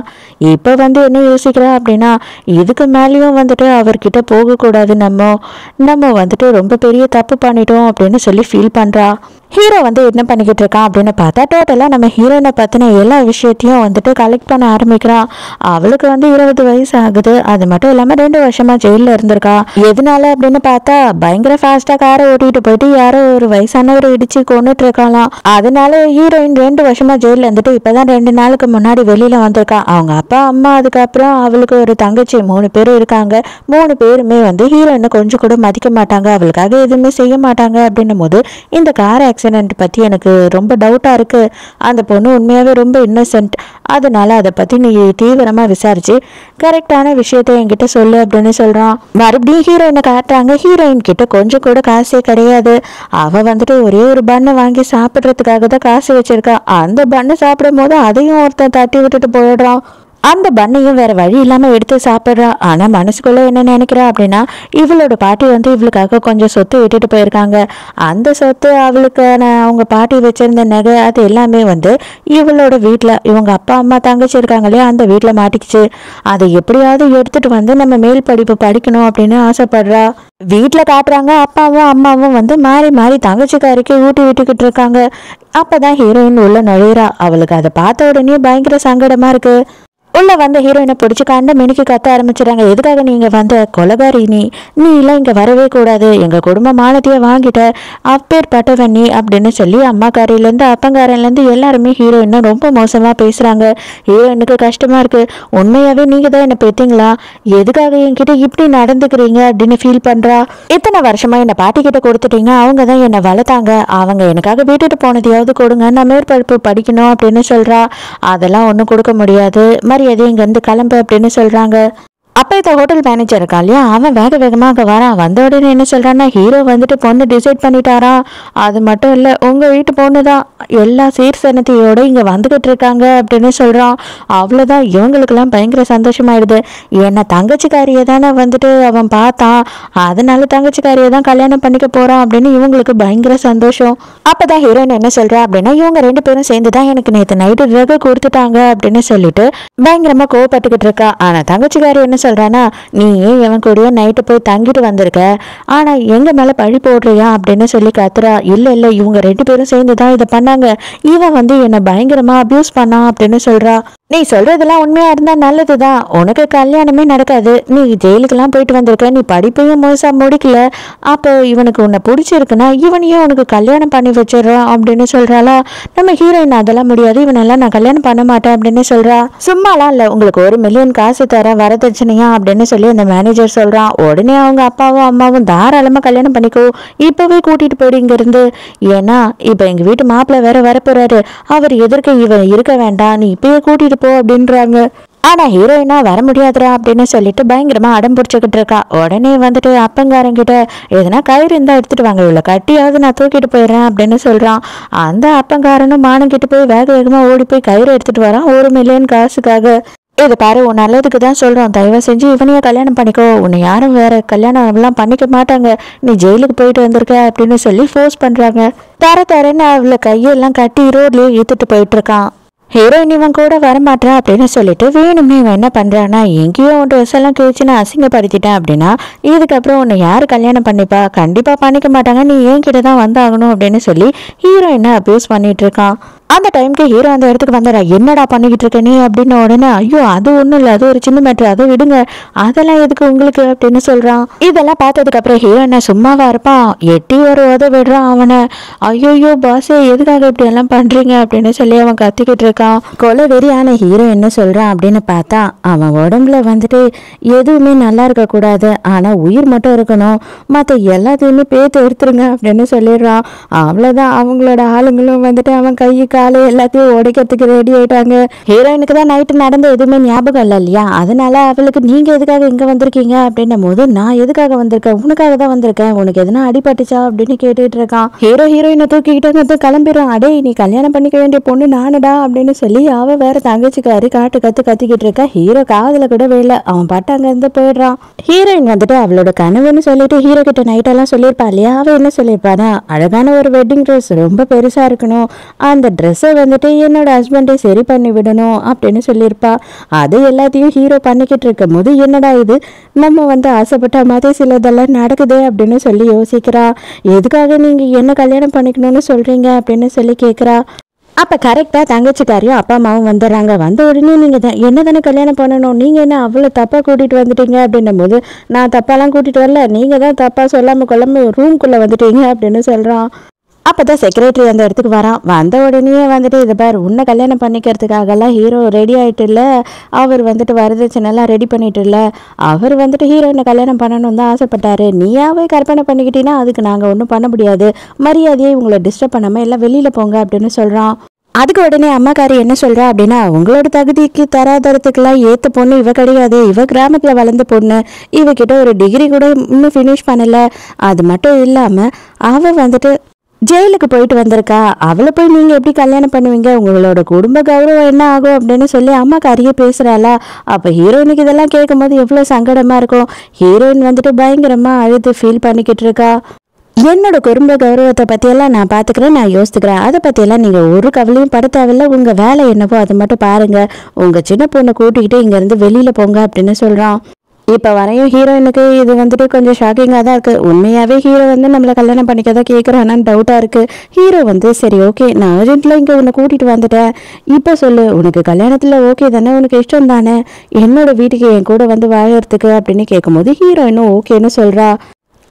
இப்போ வந்து என்ன யோசிக்கிறா அப்படின்னா இதுக்கு மேலேயும் வந்துட்டு அவர்கிட்ட போகக்கூடாது, நம்ம வந்துட்டு ரொம்ப பெரிய தப்பு பண்ணிட்டோம் அப்படின்னு சொல்லி ஃபீல் பண்ணுறா. ஹீரோ வந்து என்ன பண்ணிக்கிட்டு இருக்கான் அப்படின்னு பார்த்தா டோட்டலாக நம்ம ஹீரோயினை பற்றின எல்லா விஷயத்தையும் வந்துட்டு கலெக்ட் பண்ண ஆரம்பிக்கிறான். அவளுக்கு வந்து 20 வயசு ஆகுது. அது மட்டும் இல்லாமல் 2 வருஷமா ஜெயிலில் இருந்திருக்கா. எதனால அப்படின்னு பார்த்தா பயங்கர ஃபாஸ்ட்டாக காரை ஓட்டிகிட்டு போயிட்டு யாரோ ஒரு வயசானவரை இடிச்சு கொண்டுட்டு இருக்காளாம். அதனால ஹீரோயின் 2 வருஷமா ஜெயிலில் இருந்துட்டு இப்போதான் 2 நாளுக்கு முன்னாடி வெளியில் வந்திருக்கா. அவங்க அப்பா அம்மா அதுக்கப்புறம் அவளுக்கு ஒரு தங்கச்சி 3 பேர் இருக்காங்க. 3 பேருமே வந்து ஹீரோயினை கொஞ்சம் கூட மதிக்க மாட்டாங்க, அவளுக்காக எதுவுமே செய்ய மாட்டாங்க. அப்படின்னும் போது இந்த கார் ஆக்சிடென்ட் பற்றி எனக்கு ரொம்ப டவுட்டாக இருக்குது. அந்த பொண்ணு உண்மையாகவே ரொம்ப இன்னசென்ட். அதனால அதை பற்றி நீ தீவிரமாக விசாரிச்சு கரெக்டான விஷயத்த என்கிட்ட சொல்லு அப்படின்னு சொல்கிறான். மறுபடியும் ஹீரோயினை காட்டுறாங்க. ஹீரோயின் கிட்ட கொஞ்சம் கூட காசே கிடையாது. அவள் வந்துட்டு ஒரே ஒரு பண்ணை வாங்கி சாப்பிட்றதுக்காக தான் காசு வச்சிருக்கா. அந்த பண்ணை சாப்பிடும் போது அதையும் ஒருத்தன் தட்டி விட்டுட்டு போயிடுறான். அந்த பண்ணையும் வேற வழி இல்லாம எடுத்து சாப்பிட்றா. ஆனா மனசுக்குள்ள என்ன நினைக்கிறா அப்படின்னா, இவளோட பாட்டி இவளுக்காக கொஞ்சம் சொத்து விட்டுட்டு போயிருக்காங்க. அந்த சொத்து அவளுக்கான அவங்க பாட்டி வச்சிருந்த நகை அது எல்லாமே இவளோட வீட்டுல இவங்க அப்பா அம்மா தங்கச்சி இருக்காங்க இல்லையா, அந்த வீட்டுல மாட்டிக்கிச்சு. அதை எப்படியாவது எடுத்துட்டு நம்ம மேல் படிப்பு படிக்கணும் அப்படின்னு ஆசைப்படுறா. வீட்டுல காட்டுறாங்க அப்பாவும் அம்மாவும் மாறி மாறி தங்கச்சிக்காரிக்கு ஊட்டி விட்டுக்கிட்டு இருக்காங்க. அப்பதான் ஹீரோயின் உள்ள நுழையிறா. அவளுக்கு அதை பார்த்த உடனே பயங்கர சங்கடமா இருக்கு. உள்ள ஹீரோயினை பிடிச்சி கண்ட மினிக்கு கத்த ஆரம்பிச்சிடறாங்க. எதுக்காக நீங்க கொலகாரி, நீ எல்லாம் இங்க வரவே கூடாது, எங்க குடும்ப மானத்தையே வாங்கிட்ட, அப்பேற்பட்டவன் நீ அப்படின்னு சொல்லி அம்மாக்காரிலேருந்து அப்பங்காரிலேருந்து எல்லாருமே ஹீரோயினை ரொம்ப மோசமா பேசுறாங்க. ஹீரோயினுக்கு கஷ்டமா இருக்கு. உண்மையாவே நீங்க தான் என்ன பெத்தீங்களா, எதுக்காக என்கிட்ட இப்படி நடந்துக்கிறீங்க அப்படின்னு ஃபீல் பண்றா. இத்தனை வருஷமா என்ன பாட்டி கிட்ட கொடுத்துட்டீங்க, அவங்க தான் என்னை வளர்த்தாங்க, அவங்க எனக்காக விட்டுட்டு போனதையாவது கொடுங்க, நான் மேற்படிப்பு படிக்கணும் அப்படின்னு சொல்றா. அதெல்லாம் ஒன்றும் கொடுக்க முடியாது, எதையும் இங்க கிளம்பு அப்படின்னு சொல்றாங்க. அப்ப இந்த ஹோட்டல் மேனேஜர் இருக்கா இல்லையா, அவன் வேக வேகமா அங்க வரான். வந்த உடனே என்ன சொல்றான்னா, ஹீரோ பொண்ணு டிசைட் பண்ணிட்டாரா, அது மட்டும் இல்ல உங்க வீட்டு பொண்ணுதான் எல்லா சீர்சனத்தையோட இங்க வந்துகிட்டு இருக்காங்க அப்படின்னு சொல்றான். அவ்வளவுதான், இவங்களுக்கு எல்லாம் பயங்கர சந்தோஷமாயிடுது. ஏன்னா தங்கச்சிக்காரியை தானே அவன் பார்த்தான், அதனால தங்கச்சிக்காரியை தான் கல்யாணம் பண்ணிக்க போறான் அப்படின்னு இவங்களுக்கு பயங்கர சந்தோஷம். அப்பதான் ஹீரோயின் என்ன சொல்றா அப்படின்னா, இவங்க 2 பேரும் சேர்ந்துதான் எனக்கு நேற்று நைட்டு ரக கொடுத்துட்டாங்க அப்படின்னு சொல்லிட்டு பயங்கரமா கோவப்பட்டுக்கிட்டு இருக்கா. ஆனா தங்கச்சிக்காரி என்ன சொல்றானா, நீ ஏன் இவன் கூட நைட்டு போய் தங்கிட்டு வந்திருக்க, ஆனா எங்க மேல பழி போடுறியா அப்படின்னு சொல்லி கத்துறா. இல்ல இவங்க 2 பேரும் சேர்ந்துதான் இதை பண்ணாங்க, இவன் என்ன பயங்கரமா அபியூஸ் பண்ணா அப்படின்னு சொல்றா. நீ சொல்றதெல்லாம் உண்மையா இருந்தா நல்லதுதான், உனக்கு கல்யாணமே நடக்காது, நீ ஜெயிலுக்கெல்லாம் போயிட்டு வந்திருக்க, நீ படிப்பையும் முழுசா முடிக்கல, அப்போ இவனுக்கு உன்னை பிடிச்சிருக்குன்னா இவனையும் உனக்கு கல்யாணம் பண்ணி வச்சிடறான் அப்படின்னு சொல்றாளா. நம்ம ஹீரோயின் அதெல்லாம் முடியாது, இவனெல்லாம் நான் கல்யாணம் பண்ண மாட்டேன் அப்படின்னு சொல்றா. சும்மாலாம் இல்ல, உங்களுக்கு 1 மில்லியன் காசு தர வரதட்சணையா அப்படின்னு சொல்லி அந்த மேனேஜர் சொல்றான். உடனே அவங்க அப்பாவும் அம்மாவும் தாராளமா கல்யாணம் பண்ணிக்கோ, இப்பவே கூட்டிட்டு போயிடு இங்க இருந்து, ஏன்னா இப்ப எங்க வீட்டு மாப்பிள்ள வேற வரப்போறாரு, அவர் எதிர்க்க இவன் இருக்க வேண்டாம், நீ இப்பயே கூட்டிட்டு போ அப்படின்றாங்க. ஆனா ஹீரோயினா வர முடியாதுரா அப்படின்னு சொல்லிட்டு பயங்கரமா அடம் பிடிச்சிக்கிட்டு இருக்கா. உடனே அப்பங்காரங்கிட்ட எதனா கயிறு இருந்தா எடுத்துட்டு வாங்க, இவ்வளவு கட்டியாவது நான் தூக்கிட்டு போயிடுறேன் அப்படின்னு சொல்றான். அந்த அப்பங்காரனும் மானங்கிட்டு போய் வேக வேகமா ஓடி போய் கயிறு எடுத்துட்டு வரான் 1 மில்லியன் காசுக்காக. இது பாரு, உன் நல்லதுக்கு தான் சொல்றோம், தயவு செஞ்சு இவனையே கல்யாணம் பண்ணிக்கோ, உன்னை யாரும் வேற கல்யாணம் எல்லாம் பண்ணிக்க மாட்டாங்க, நீ ஜெயிலுக்கு போயிட்டு வந்திருக்க அப்படின்னு சொல்லி ஃபோர்ஸ் பண்றாங்க. தரன்னு அவளை கையெல்லாம் கட்டி ரோட்லயே இழுத்துட்டு போயிட்டு இருக்கான். ஹீரோயின் இவன் கூட வரமாட்டான் அப்படின்னு சொல்லிட்டு வேணும்னே இவன் என்ன பண்றான்னா, எங்கேயோ உன் ட்ரெஸ் எல்லாம் கிழிச்சு நான் அசிங்கப்படுத்திட்டேன் அப்படின்னா இதுக்கப்புறம் உன்னை யாரு கல்யாணம் பண்ணிப்பா, கண்டிப்பா பண்ணிக்க மாட்டாங்க, நீ என்கிட்ட தான் வந்தாகணும் அப்படின்னு சொல்லி ஹீரோயினை அபியூஸ் பண்ணிட்டு இருக்கான். அந்த டைமுக்கு ஹீரோ அந்த இடத்துக்கு வந்துடுறா. என்னடா பண்ணிக்கிட்டு இருக்க நீ அப்படின்னு உடனே, ஐயோ அது ஒன்றும் இல்லை, அது ஒரு சின்ன மேட்ரு, அதை விடுங்க, அதெல்லாம் எதுக்கு உங்களுக்கு அப்படின்னு சொல்றான். இதெல்லாம் பார்த்ததுக்கு அப்புறம் ஹீரோ என்ன சும்மாவா இருப்பான், எட்டி ஒரு உத விடுறான் அவனை. ஐயோயோ பாஸே, எதுக்காக இப்படி எல்லாம் பண்றீங்க அப்படின்னு சொல்லி அவன் கத்திக்கிட்டு இருக்கான். கொலை வெறியான ஹீரோ என்ன சொல்றான் அப்படின்னு பார்த்தா, அவன் உடம்புல எதுவுமே நல்லா இருக்க கூடாது, ஆனா உயிர் மட்டும் இருக்கணும், மற்ற எல்லாத்தையுமே பேத்து எடுத்துருங்க அப்படின்னு சொல்லிடுறான். அவ்வளவுதான், அவங்களோட ஆளுங்களும் அவன் கையை காலை எல்லாத்தையும் உடைக்கிறதுக்கு ரெடி ஆயிட்டாங்க. ஹீரோயினுக்கு தான் நைட்டு நடந்த எதுவுமே ஞாபகம் இல்லை இல்லையா, அதனால அவளுக்கு நீங்க எதுக்காக இங்க வந்திருக்கீங்க அப்படின்னும் போது, நான் எதுக்காக வந்திருக்கேன், உனக்காக தான் வந்திருக்கேன், உனக்கு எதுனா அடிபட்டுச்சா அப்படின்னு கேட்டுட்டு இருக்கான். ஹீரோயினை தூக்கிக்கிட்டு கிளம்பிடுறான். அடே, நீ கல்யாணம் பண்ணிக்க வேண்டிய பொண்ணு நானுடா அப்படின்னு சொல்லி அவ வேற தங்கச்சிக்காரி கத்திக்கிட்டு இருக்கா. ஹீரோ காதுல கூட வேலை, அவன் பாட்டு அங்க இருந்து போயிடுறான். ஹீரோயின் அவளோட கனவுன்னு சொல்லிட்டு ஹீரோ கிட்ட நைட்டெல்லாம் சொல்லியிருப்பா இல்லையா, அவ என்ன சொல்லியிருப்பானா, அழகான ஒரு வெட்டிங் ட்ரெஸ் ரொம்ப பெருசா இருக்கணும், அந்த ட்ரெஸ்ஸை என்னோட ஹஸ்பண்டை சரி பண்ணி விடணும் அப்படின்னு சொல்லியிருப்பா. அது எல்லாத்தையும் ஹீரோ பண்ணிக்கிட்டு இருக்கும் போது, என்னடா இது, நம்ம ஆசைப்பட்ட மாதிரி சிலதெல்லாம் நடக்குது அப்படின்னு சொல்லி யோசிக்கிறா. எதுக்காக நீங்க என்ன கல்யாணம் பண்ணிக்கணும்னு சொல்றீங்க அப்படின்னு சொல்லி கேட்குறா. அப்போ கரெக்டாக தங்கச்சிக்காரியும் அப்பா அம்மாவும் வந்துடுறாங்க. வந்த உடனே நீங்கள் என்ன தானே கல்யாணம் பண்ணணும், நீங்கள் என்ன அவ்வளோ தப்பாக கூட்டிகிட்டு வந்துட்டீங்க அப்படின்னும் போது, நான் தப்பாலாம் கூட்டிகிட்டு வரல, நீங்கள் தான் தப்பாக சொல்லாமல் கொள்ளாமல் ரூம்குள்ளே வந்துட்டீங்க அப்படின்னு சொல்கிறான். அப்போ தான் செக்ரட்டரி அந்த இடத்துக்கு வரான். வந்த உடனே இதை பார், உன்னை கல்யாணம் பண்ணிக்கிறதுக்காகலாம் ஹீரோ ரெடி ஆகிட்டு இல்லை, அவர் வரதட்சணைலாம் ரெடி பண்ணிட்டு இல்லை, அவர் ஹீரோயினை கல்யாணம் பண்ணணும்னு தான் ஆசைப்பட்டாரு, நீயாவே கற்பனை பண்ணிக்கிட்டீங்கன்னா அதுக்கு நாங்கள் ஒன்றும் பண்ண முடியாது, மரியாதையை உங்களை டிஸ்டர்ப் பண்ணாமல் எல்லாம் வெளியில் போங்க அப்படின்னு சொல்கிறான். அதுக்கு உடனே அம்மாக்காரி என்ன சொல்றா அப்படின்னா, உங்களோட தகுதிக்கு தராதரத்துக்கெல்லாம் ஏற்ற பொண்ணு இவ கிடையாது, இவ கிராமத்தில் வளர்ந்த பொண்ணு, இவகிட்ட ஒரு டிகிரி கூட இன்னும் ஃபினிஷ் பண்ணலை, அது மட்டும் இல்லாமல் அவ ஜெயிலுக்கு போயிட்டு வந்திருக்கா, அவளை போய் நீங்க எப்படி கல்யாணம் பண்ணுவீங்க, உங்களோட குடும்ப கௌரவம் என்ன ஆகும் அப்படின்னு சொல்லி அம்மா கறிய பேசுறாளா. அப்ப ஹீரோயினுக்கு இதெல்லாம் கேட்கும் போது எவ்வளவு சங்கடமா இருக்கும். ஹீரோயின் வந்துட்டு பயங்கரமா அழுது ஃபீல் பண்ணிக்கிட்டு இருக்கா. என்னோட குடும்ப கௌரவத்தை பற்றியெல்லாம் நான் பார்த்துக்கிறேன், நான் யோசித்துக்கிறேன், அதை பற்றியெல்லாம் நீங்கள் ஒரு கவலையும் பட தேவையில்ல, உங்கள் வேலை என்னவோ அதை மட்டும் பாருங்கள், உங்கள் சின்ன பொண்ணை கூட்டிக்கிட்டு இங்கேருந்து வெளியில் போங்க அப்படின்னு சொல்கிறான். இப்போ வரையும் ஹீரோயினுக்கு இது வந்துட்டு கொஞ்சம் ஷாக்கிங்காக தான் இருக்குது. உண்மையாகவே ஹீரோ வந்து நம்மளை கல்யாணம் பண்ணிக்க தான் கேட்குறானான்னு டவுட்டாக இருக்குது. ஹீரோ வந்து சரி ஓகே, நான் அர்ஜென்ட்டில் இங்கே உன்னை கூட்டிகிட்டு வந்துட்டேன், இப்போ சொல்லு உனக்கு கல்யாணத்தில் ஓகே தானே, உனக்கு இஷ்டம் தானே என்னோட வீட்டுக்கு என் கூட வந்து வாழறதுக்கு அப்படின்னு கேட்கும்போது ஹீரோயினும் ஓகேன்னு சொல்கிறா.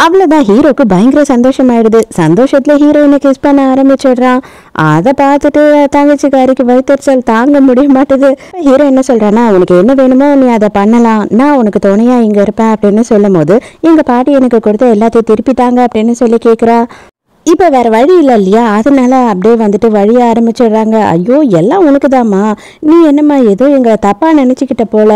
அவ்வளோதான், ஹீரோக்கு பயங்கர சந்தோஷமாயிடுது. சந்தோஷத்தில் ஹீரோயினை கிஸ் பண்ண ஆரம்பிச்சிடுறான். அதை பார்த்துட்டு தங்கச்சிக்காரிக்கு வயிற்றுச்சல் தாங்க முடிய மாட்டுது. ஹீரோ என்ன சொல்கிறான்னா, உனக்கு என்ன வேணுமோ நீ அதை பண்ணலாம், நான் உனக்கு துணையாக இங்கே இருப்பேன் அப்படின்னு சொல்லும் போது எங்கள் பாட்டி எனக்கு கொடுத்த எல்லாத்தையும் திருப்பிட்டாங்க அப்படின்னு சொல்லி கேட்குறா. இப்போ வேறு வழி இல்லை இல்லையா, அதனால அப்படியே வந்துட்டு வழிய ஆரம்பிச்சிடுறாங்க. ஐயோ எல்லாம் உனக்கு தாம்மா, நீ என்னம்மா ஏதோ எங்களை தப்பாக நினச்சிக்கிட்ட போல,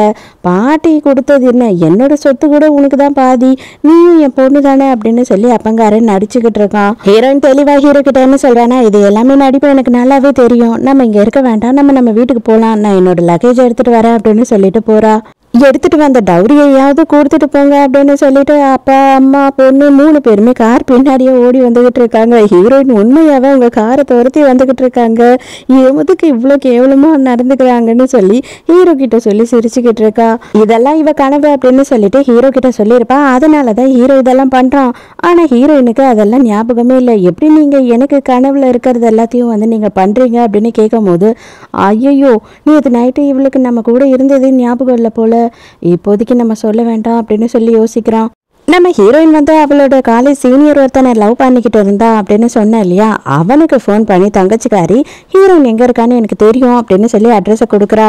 பாட்டி கொடுத்தது என்ன, என்னோட சொத்து கூட உனக்கு தான் பாதி, நீயும் என் பொண்ணு தானே அப்படின்னு சொல்லி அப்பங்காரன் நடிச்சுக்கிட்டு இருக்கான். ஹீரோயின் தெளிவாக ஹீரோ கிட்ட என்ன சொல்கிறானா, இது எல்லாமே நடிப்பு எனக்கு நல்லாவே தெரியும், நம்ம இங்கே இருக்க வேண்டாம், நம்ம வீட்டுக்கு போகலாம், நான் என்னோட லக்கேஜ் எடுத்துகிட்டு வரேன் அப்படின்னு சொல்லிட்டு போகிறா. எடுத்துட்டு வந்த டவுரியையாவது கொடுத்துட்டு போங்க அப்படின்னு சொல்லிட்டு அப்பா அம்மா பொண்ணு 3 பேருமே கார் பின்னாடியே ஓடி வந்துகிட்டு இருக்காங்க. ஹீரோயின் உண்மையாவே அவங்க காரை துரத்தி வந்துகிட்டு இருக்காங்க. எதுக்கு இவ்வளோ கேவலமா நடந்துக்கிறாங்கன்னு சொல்லி ஹீரோ கிட்ட சொல்லி சிரிச்சுக்கிட்டு இருக்கா. இதெல்லாம் இவ கனவு அப்படின்னு சொல்லிட்டு ஹீரோ கிட்ட சொல்லியிருப்பா. அதனாலதான் ஹீரோ இதெல்லாம் பண்றான். ஆனா ஹீரோயினுக்கு அதெல்லாம் ஞாபகமே இல்லை. எப்படி நீங்க எனக்கு கனவுல இருக்கிறது எல்லாத்தையும் வந்து நீங்க பண்றீங்க அப்படின்னு கேட்கும் போது, ஐயோ நேற்று நைட்டு இவளுக்கு நம்ம கூட இருந்தது ஞாபகம் இல்லை போல, இப்போதைக்கு நம்ம சொல்ல வேண்டாம் அப்படின்னு சொல்லி யோசிக்கிறான். நம்ம ஹீரோயின் வந்து அவளோட காலேஜ் சீனியர் ஒருத்தனை லவ் பண்ணிக்கிட்டு இருந்தா அப்படின்னு சொன்னேன் இல்லையா, அவனுக்கு ஃபோன் பண்ணி தங்கச்சிக்காரி ஹீரோயின் எங்கே இருக்கான்னு எனக்கு தெரியும் அப்படின்னு சொல்லி அட்ரஸை கொடுக்குறா.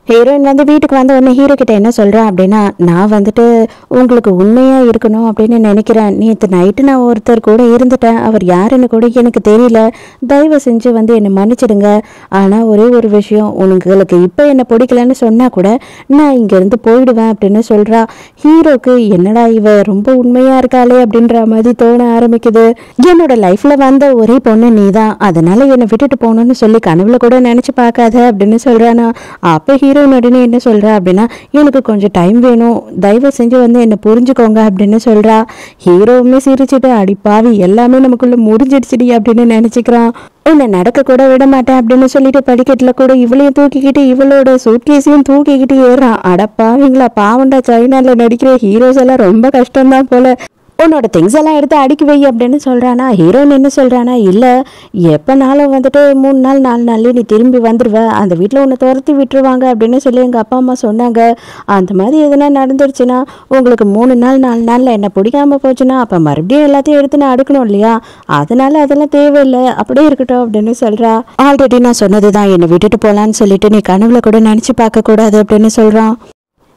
ஹீரோயின் வந்து வீட்டுக்கு வந்த உடனே ஹீரோ கிட்ட என்ன சொல்கிறேன் அப்படின்னா, நான் வந்துட்டு உங்களுக்கு உண்மையாக இருக்கணும் அப்படின்னு நினைக்கிறேன், நேற்று நைட்டு நான் ஒருத்தர் கூட இருந்துட்டேன், அவர் யாருன்னு கூட எனக்கு தெரியல, தயவு செஞ்சு வந்து என்னை மன்னிச்சிடுங்க, ஆனால் ஒரே ஒரு விஷயம், உங்களுக்கு இப்போ என்னை பிடிக்கலன்னு சொன்னால் கூட நான் இங்கேருந்து போயிடுவேன் அப்படின்னு சொல்கிறா. ஹீரோக்கு என்னடா இவ ரொம்ப உண்மையாக இருக்காளே அப்படின்ற மாதிரி தோண ஆரம்பிக்குது. என்னோட லைஃப்பில் வந்த ஒரே பொண்ணு நீ தான், அதனால் என்னை விட்டுட்டு போகணுன்னு சொல்லி கனவுல கூட நினச்சி பார்க்காத அப்படின்னு சொல்கிறானா. அப்போ ஹீரோயின் உடனே என்ன சொல்கிறா அப்படின்னா, எனக்கு கொஞ்சம் டைம் வேணும், தயவு செஞ்சு வந்து என்னை புரிஞ்சுக்கோங்க அப்படின்னு சொல்கிறா. ஹீரோவுமே சிரிச்சுட்டு அடிப்பாவி எல்லாமே நமக்குள்ள முடிஞ்சிடுச்சுடி அப்படின்னு நினச்சிக்கிறான். உன்னை நடக்க கூட விட மாட்டேன் அப்படின்னு சொல்லிட்டு படிக்கட்டில் கூட இவளையும் தூக்கிக்கிட்டு இவளோட சூட்கேஸையும் தூக்கிக்கிட்டு ஏறான். அடப்பாவீங்களா, பாவண்டா சைனால நடிக்கிற ஹீரோஸ் எல்லாம் ரொம்ப கஷ்டம்தான் போல, உன்னோட திங்ஸ் எல்லாம் எடுத்து அடுக்கி வை அப்படின்னு சொல்கிறானா. ஹீரோயின் என்ன சொல்கிறானா, இல்லை எப்போனாலும் வந்துட்டு 3 நாள் 4 நாள்லேயே நீ திரும்பி வந்துடுவ, அந்த வீட்டில் உன்னை துரத்தி விட்டுருவாங்க அப்படின்னு சொல்லி எங்கள் அப்பா அம்மா சொன்னாங்க, அந்த மாதிரி எதுனா நடந்துருச்சுன்னா உங்களுக்கு 3 நாள் 4 நாளில் என்ன பிடிக்காம போச்சுன்னா அப்போ மறுபடியும் எல்லாத்தையும் எடுத்து நான் அடுக்கணும் இல்லையா, அதனால அதெல்லாம் தேவையில்லை, அப்படியே இருக்கட்டும் அப்படின்னு சொல்கிறா. ஆல்ரெடி நான் சொன்னது தான், என்னை விட்டுட்டு போகலான்னு சொல்லிட்டு நீ கனவுல கூட நினச்சி பார்க்கக்கூடாது அப்படின்னு சொல்கிறான்.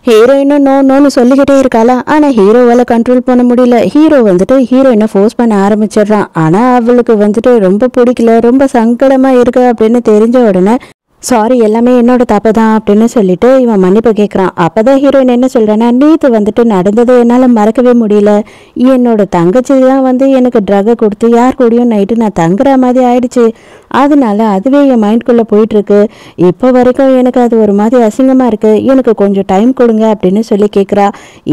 ஹீரோயினும் நோன்னு சொல்லிக்கிட்டே இருக்காளா. ஆனால் ஹீரோவால் கண்ட்ரோல் பண்ண முடியல. ஹீரோ வந்துட்டு ஹீரோயினை ஃபோர்ஸ் பண்ண ஆரம்பிச்சிடுறான். ஆனால் அவளுக்கு வந்துட்டு ரொம்ப பிடிக்கல, ரொம்ப சங்கடமாக இருக்கு அப்படின்னு தெரிஞ்ச உடனே சாரி எல்லாமே என்னோட தப்பு தான் அப்படின்னு சொல்லிட்டு இவன் மன்னிப்பு கேட்குறான். அப்போதான் ஹீரோயின் என்ன சொல்கிறேன்னா, நேற்று வந்துட்டு நடந்ததை என்னால் மறக்கவே முடியல, என்னோட தங்கச்சி தான் வந்து எனக்கு ட்ரக்கை கொடுத்து யார் கூடயும் நைட்டு நான் தங்குற மாதிரி ஆயிடுச்சு, அதனால அதுவே என் மைண்ட்குள்ளே போயிட்டுருக்கு, இப்போ வரைக்கும் எனக்கு அது ஒரு மாதிரி அசிங்கமாக இருக்குது, எனக்கு கொஞ்சம் டைம் கொடுங்க அப்படின்னு சொல்லி கேட்குறா.